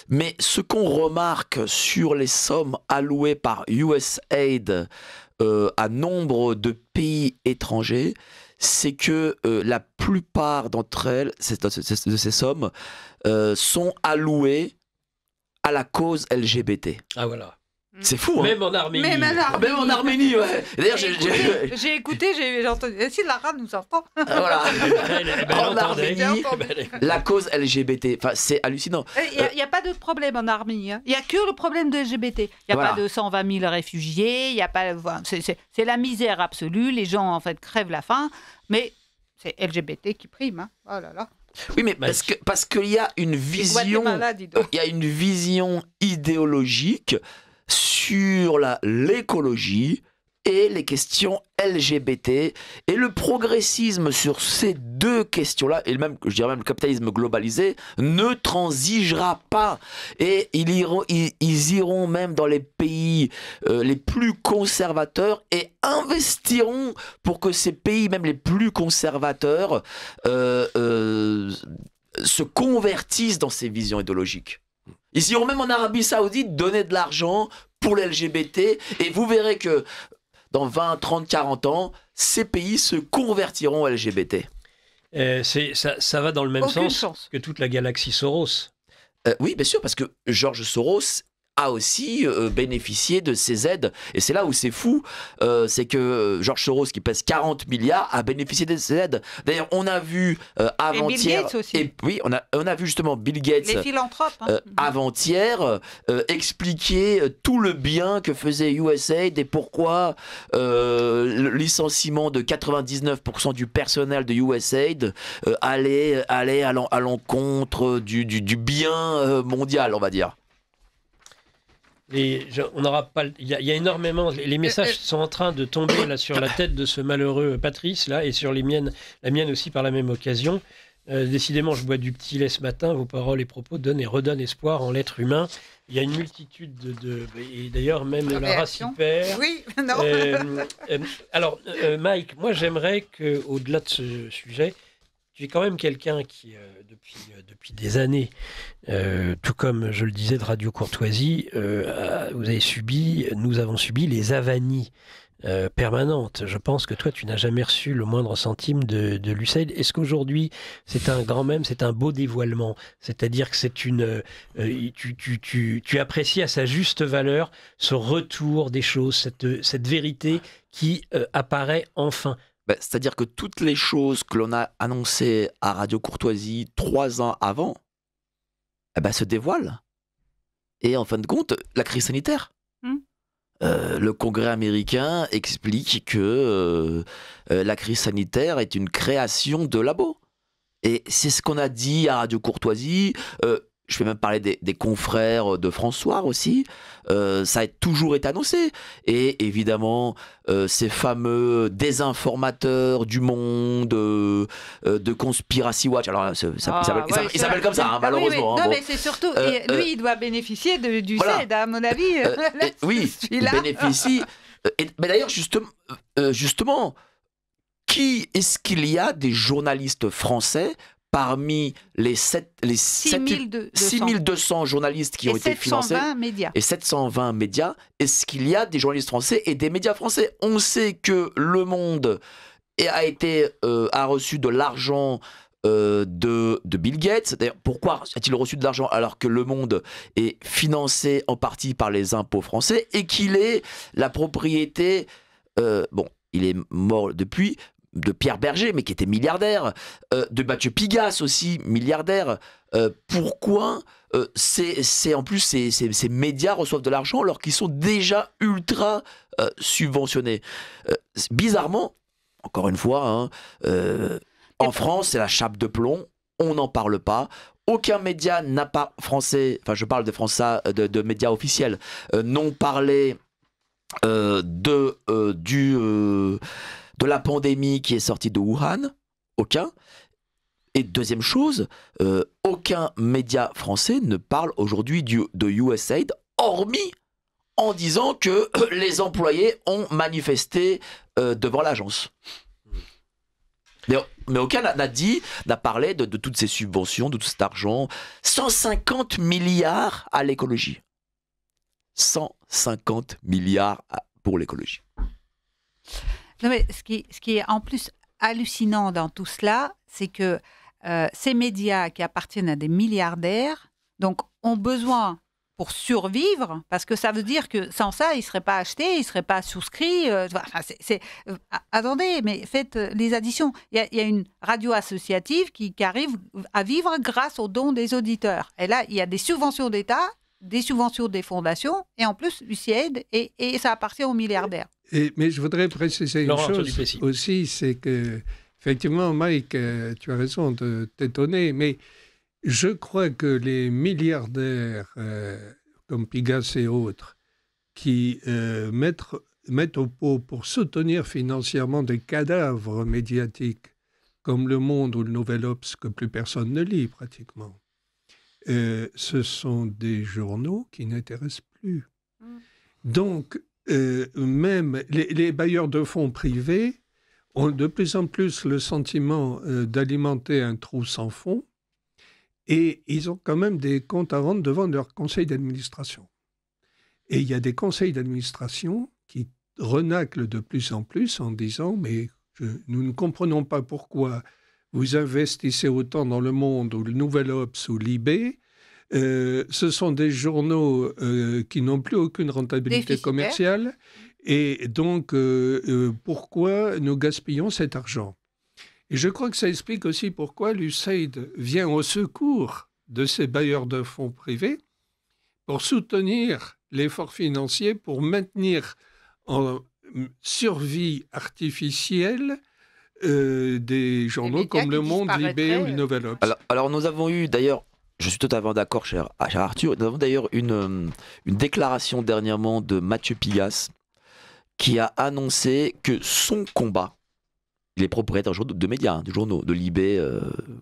S4: mais ce qu'on remarque sur les sommes allouées par USAID à nombre de pays étrangers, c'est que la plupart d'entre elles, de ces sommes, sont allouées à la cause LGBT.
S1: Ah voilà.
S4: C'est fou, hein.
S1: Même en Arménie.
S2: Même
S4: en Arménie, ouais. D'ailleurs,
S2: j'ai écouté, j'ai entendu. Si Lara nous entend.
S4: Voilà. En Arménie,
S2: entendu.
S4: la cause LGBT, enfin, c'est hallucinant.
S2: Il n'y a pas de problème en Arménie. Il n'y a que le problème de LGBT. Il n'y a pas de 120 000 réfugiés. Il y a pas. C'est la misère absolue. Les gens en fait crèvent la faim. Mais c'est LGBT qui prime. Hein. Oh là là.
S4: Oui, mais parce qu'il y a une vision, idéologique sur l'écologie et les questions LGBT et le progressisme sur ces deux questions-là, et même, je dirais même le capitalisme globalisé, ne transigera pas. Et ils iront même dans les pays les plus conservateurs et investiront pour que ces pays, même les plus conservateurs, se convertissent dans ces visions idéologiques. Ils iront même en Arabie Saoudite donner de l'argent pour les LGBT et vous verrez que dans 20, 30, 40 ans, ces pays se convertiront à LGBT.
S1: Ça va dans le même sens que toute la galaxie Soros.
S4: Oui, bien sûr, parce que George Soros a aussi bénéficié de ces aides. Et c'est là où c'est fou, c'est que George Soros, qui pèse 40 milliards, a bénéficié de ces aides. D'ailleurs, on a vu avant-hier...
S2: Et Bill Gates aussi.
S4: Oui, on a vu justement Bill Gates,
S2: les philanthropes, hein.
S4: avant-hier, expliquer tout le bien que faisait USAID et pourquoi le licenciement de 99% du personnel de USAID allait à l'encontre du bien mondial, on va dire.
S1: On n'aura pas. Il y a énormément. Les messages sont en train de tomber là sur la tête de ce malheureux Patrice là et sur la mienne aussi par la même occasion. Décidément, je bois du petit lait ce matin. Vos paroles et propos donnent et redonnent espoir en l'être humain. Il y a une multitude et d'ailleurs même Lara s'y perd.
S2: Oui, non.
S1: Alors, Mike, moi j'aimerais que, au-delà de ce sujet, tu es quand même quelqu'un qui, depuis des années, tout comme je le disais de Radio Courtoisie, nous avons subi les avanies permanentes. Je pense que toi, tu n'as jamais reçu le moindre centime de l'USAID. Est-ce qu'aujourd'hui, c'est un grand même, c'est un beau dévoilement? C'est-à-dire que c'est tu apprécies à sa juste valeur ce retour des choses, cette vérité qui apparaît enfin.
S4: C'est-à-dire que toutes les choses que l'on a annoncées à Radio Courtoisie 3 ans avant se dévoilent. Et en fin de compte, la crise sanitaire. Le Congrès américain explique que la crise sanitaire est une création de labo. Et c'est ce qu'on a dit à Radio Courtoisie. Je vais même parler des confrères de François aussi. Ça a toujours été annoncé. Et évidemment, ces fameux désinformateurs du monde, de Conspiracy Watch. Alors, il s'appelle comme ça, hein, malheureusement.
S2: Oui, non, mais c'est surtout, lui, il doit bénéficier du CED, à mon avis.
S4: Oui, il bénéficie. Mais d'ailleurs, justement, qui est-ce qu'il y a des journalistes français parmi les 6200 journalistes qui ont été financés et 720 médias, est-ce qu'il y a des journalistes français et des médias français? On sait que Le Monde a reçu de l'argent de Bill Gates. D'ailleurs, pourquoi a-t-il reçu de l'argent alors que Le Monde est financé en partie par les impôts français et qu'il est la propriété... il est mort depuis... de Pierre Berger, mais qui était milliardaire, de Mathieu Pigasse aussi, milliardaire. Pourquoi en plus ces médias reçoivent de l'argent alors qu'ils sont déjà ultra subventionnés? Bizarrement, encore une fois, en France, c'est la chape de plomb, on n'en parle pas. Aucun média n'a pas français, enfin je parle de médias officiels, n'ont parlé de la pandémie qui est sortie de Wuhan. Aucun. Et deuxième chose, aucun média français ne parle aujourd'hui de USAID, hormis en disant que les employés ont manifesté devant l'agence. Mais aucun n'a parlé de toutes ces subventions, de tout cet argent. 150 milliards à l'écologie. 150 milliards pour l'écologie.
S2: Non, mais ce qui est en plus hallucinant dans tout cela, c'est que ces médias qui appartiennent à des milliardaires donc, ont besoin pour survivre, parce que ça veut dire que sans ça, ils ne seraient pas achetés, ils ne seraient pas souscrits. Attendez, mais faites les additions. Il y a une radio associative qui arrive à vivre grâce aux dons des auditeurs. Et là, il y a des subventions d'État, des subventions des fondations, et en plus, USAID, et ça appartient aux milliardaires.
S3: Mais je voudrais préciser une chose aussi, c'est que, effectivement, Mike, tu as raison de t'étonner, mais je crois que les milliardaires comme Pigasse et autres qui mettent au pot pour soutenir financièrement des cadavres médiatiques comme Le Monde ou le Nouvel Obs que plus personne ne lit pratiquement, ce sont des journaux qui n'intéressent plus. Donc, même les bailleurs de fonds privés ont de plus en plus le sentiment d'alimenter un trou sans fond. Et ils ont quand même des comptes à rendre devant leur conseil d'administration. Et il y a des conseils d'administration qui renaclent de plus en plus en disant « mais nous ne comprenons pas pourquoi vous investissez autant dans Le Monde ou le Nouvel Obs ou Libé. Ce sont des journaux qui n'ont plus aucune rentabilité commerciale. Et donc, pourquoi nous gaspillons cet argent ?» Et je crois que ça explique aussi pourquoi l'USAID vient au secours de ces bailleurs de fonds privés pour soutenir l'effort financier, pour maintenir en survie artificielle des journaux comme Le Monde, Libé ou le Nouvel Obs.
S4: Alors nous avons eu d'ailleurs, je suis totalement d'accord cher Arthur, nous avons d'ailleurs une déclaration dernièrement de Mathieu Pigasse qui a annoncé que son combat, il est propriétaire de médias, de journaux, de Libé,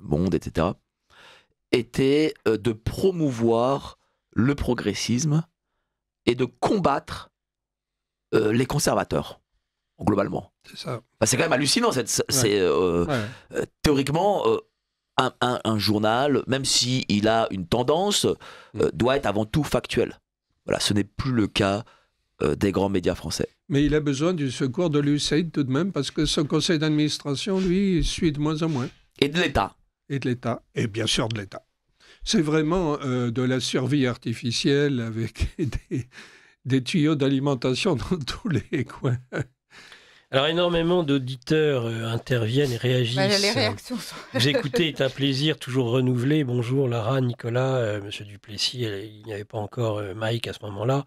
S4: Monde, etc., était de promouvoir le progressisme et de combattre les conservateurs, globalement.
S3: C'est ça.
S4: C'est quand même hallucinant. Théoriquement, un journal, même s'il a une tendance, doit être avant tout factuel. Voilà, ce n'est plus le cas des grands médias français.
S3: Mais il a besoin du secours de l'USAID tout de même, parce que son conseil d'administration, lui, suit de moins en moins.
S4: Et de l'État.
S3: Et de l'État. Et bien sûr de l'État. C'est vraiment de la survie artificielle avec des tuyaux d'alimentation dans tous les coins.
S1: Alors, énormément d'auditeurs interviennent et réagissent.
S2: Les réactions sont...
S1: Vous écoutez, est un plaisir toujours renouvelé. Bonjour Lara, Nicolas, Monsieur Duplessis, il n'y avait pas encore Mike à ce moment-là.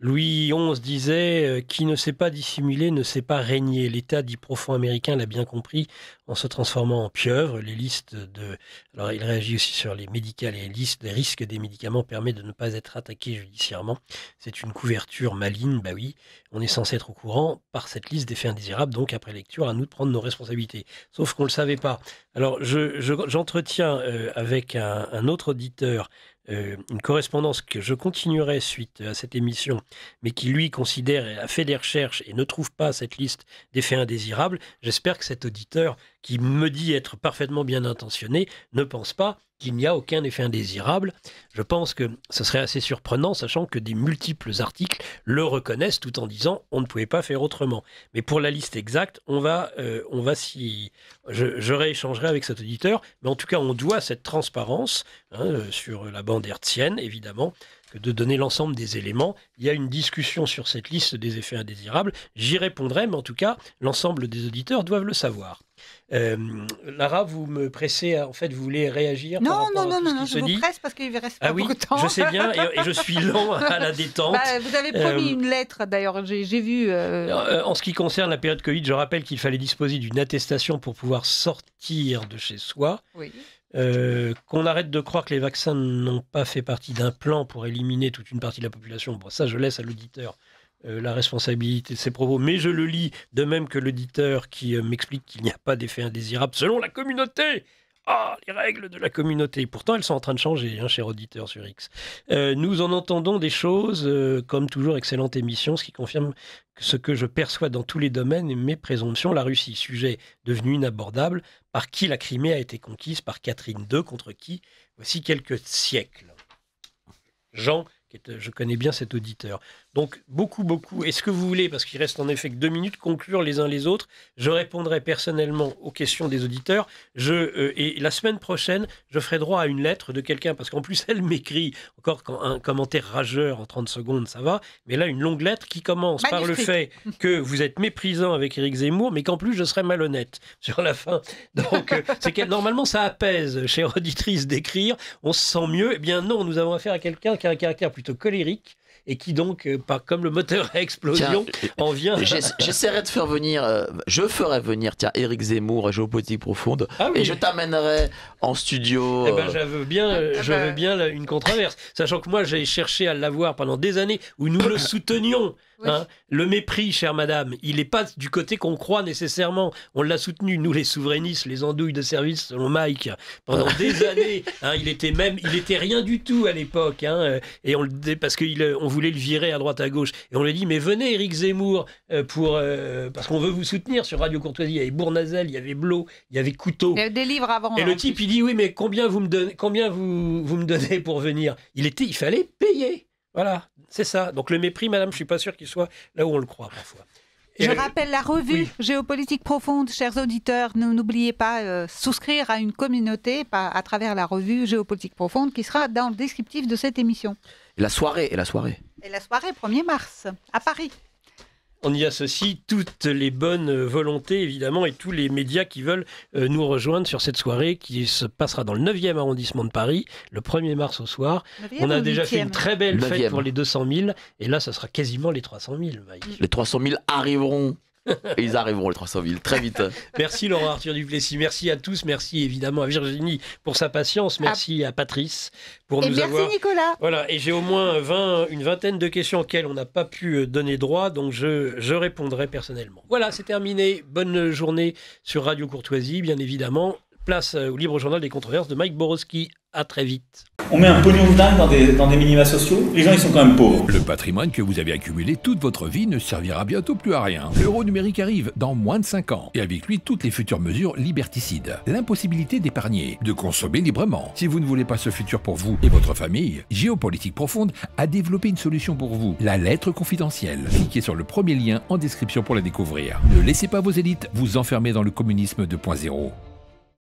S1: Louis XI disait « Qui ne sait pas dissimuler ne sait pas régner ». L'État dit profond américain l'a bien compris en se transformant en pieuvre. Les listes de... Alors, il réagit aussi sur les médicaments. Les risques des médicaments permettent de ne pas être attaqué judiciairement. C'est une couverture maligne, bah oui. On est censé être au courant par cette liste des faits indésirables. Donc, après lecture, à nous de prendre nos responsabilités. Sauf qu'on ne le savait pas. Alors, j'entretiens avec un autre auditeur une correspondance que je continuerai suite à cette émission, mais qui lui considère et a fait des recherches et ne trouve pas cette liste des faits indésirables. J'espère que cet auditeur, qui me dit être parfaitement bien intentionné, ne pense pas qu'il n'y a aucun effet indésirable. Je pense que ce serait assez surprenant, sachant que des multiples articles le reconnaissent tout en disant on ne pouvait pas faire autrement. Mais pour la liste exacte, je rééchangerai avec cet auditeur, mais en tout cas on doit cette transparence sur la bande hertzienne, évidemment, que de donner l'ensemble des éléments. Il y a une discussion sur cette liste des effets indésirables. J'y répondrai, mais en tout cas, l'ensemble des auditeurs doivent le savoir. Lara, vous me pressez, en fait, vous voulez réagir
S2: non,
S1: par rapport à tout ce qui
S2: je
S1: se dit.
S2: vous presse parce qu'il ne reste pas beaucoup de temps.
S1: Je sais bien, et je suis lent à la détente.
S2: Vous avez promis une lettre, d'ailleurs, j'ai vu...
S1: En ce qui concerne la période Covid, je rappelle qu'il fallait disposer d'une attestation pour pouvoir sortir de chez soi.
S2: Oui.
S1: Qu'on arrête de croire que les vaccins n'ont pas fait partie d'un plan pour éliminer toute une partie de la population. Bon, ça, je laisse à l'auditeur la responsabilité de ses propos, mais je le lis de même que l'auditeur qui m'explique qu'il n'y a pas d'effet indésirable selon la communauté. Ah, les règles de la communauté. Pourtant, elles sont en train de changer, cher auditeur sur X. Nous en entendons des choses, comme toujours, excellente émission, ce qui confirme ce que je perçois dans tous les domaines et mes présomptions. La Russie, sujet devenu inabordable. Par qui la Crimée a été conquise? Par Catherine II, contre qui? Voici quelques siècles. Jean, je connais bien cet auditeur. Donc, beaucoup. Est-ce que vous voulez, parce qu'il reste en effet que 2 minutes, conclure les uns les autres? Je répondrai personnellement aux questions des auditeurs. Et la semaine prochaine, je ferai droit à une lettre de quelqu'un, parce qu'en plus, elle m'écrit, encore un commentaire rageur en 30 secondes, ça va, mais là, une longue lettre qui commence par le fait que vous êtes méprisant avec Éric Zemmour, mais qu'en plus, je serai malhonnête sur la fin. Donc, c'est que normalement, ça apaise, chère auditrice, d'écrire, on se sent mieux. Eh bien non, nous avons affaire à quelqu'un qui a un caractère plutôt colérique, et qui donc, comme le moteur à explosion, en vient...
S4: J'essaierai de faire venir, je ferai venir, Éric Zemmour et Géopolitique Profonde, et je t'amènerai en studio...
S1: Eh ben, je veux bien une controverse, sachant que moi, j'ai cherché à l'avoir pendant des années, où nous le soutenions. Oui. Le mépris, chère madame, il n'est pas du côté qu'on croit nécessairement. On l'a soutenu, nous les souverainistes, les andouilles de service, selon Mike, pendant des années. Il était rien du tout à l'époque, et parce qu'on voulait le virer à droite à gauche. Et on lui a dit, mais venez Éric Zemmour, parce qu'on veut vous soutenir sur Radio Courtoisie. Il y avait Bournazel, il y avait Blot, il y avait Couteau.
S2: Il y avait des livres avant.
S1: Et le type, il dit, oui, mais combien vous me donnez pour venir? Il fallait payer. Voilà, c'est ça. Donc le mépris, madame, je ne suis pas sûr qu'il soit là où on le croit parfois.
S2: Je rappelle la revue Géopolitique Profonde, chers auditeurs. N'oubliez pas souscrire à une communauté à travers la revue Géopolitique Profonde qui sera dans le descriptif de cette émission.
S4: Et la soirée.
S2: 1er mars, à Paris.
S1: On y associe toutes les bonnes volontés, évidemment, et tous les médias qui veulent nous rejoindre sur cette soirée qui se passera dans le 9e arrondissement de Paris, le 1er mars au soir. On a déjà fait une très belle fête pour les 200 000, et là, ça sera quasiment les 300 000, Mike.
S4: Les 300 000 arriveront. Ils arriveront, les 300 000, très vite.
S1: Merci Laurent Arthur Duplessis, merci à tous, merci évidemment à Virginie pour sa patience, merci à Patrice pour nous avoir...
S2: Merci Nicolas.
S1: Voilà, et j'ai au moins une vingtaine de questions auxquelles on n'a pas pu donner droit, donc je répondrai personnellement. Voilà, c'est terminé. Bonne journée sur Radio Courtoisie, bien évidemment. Place au Libre Journal des Controverses de Mike Borowski. À très vite.
S5: On met un pognon de dingue dans des minima sociaux, les gens ils sont quand même pauvres.
S6: Le patrimoine que vous avez accumulé toute votre vie ne servira bientôt plus à rien. L'euro numérique arrive dans moins de 5 ans, et avec lui toutes les futures mesures liberticides. L'impossibilité d'épargner, de consommer librement. Si vous ne voulez pas ce futur pour vous et votre famille, Géopolitique Profonde a développé une solution pour vous, la lettre confidentielle. Cliquez sur le premier lien en description pour la découvrir. Ne laissez pas vos élites vous enfermer dans le communisme 2.0.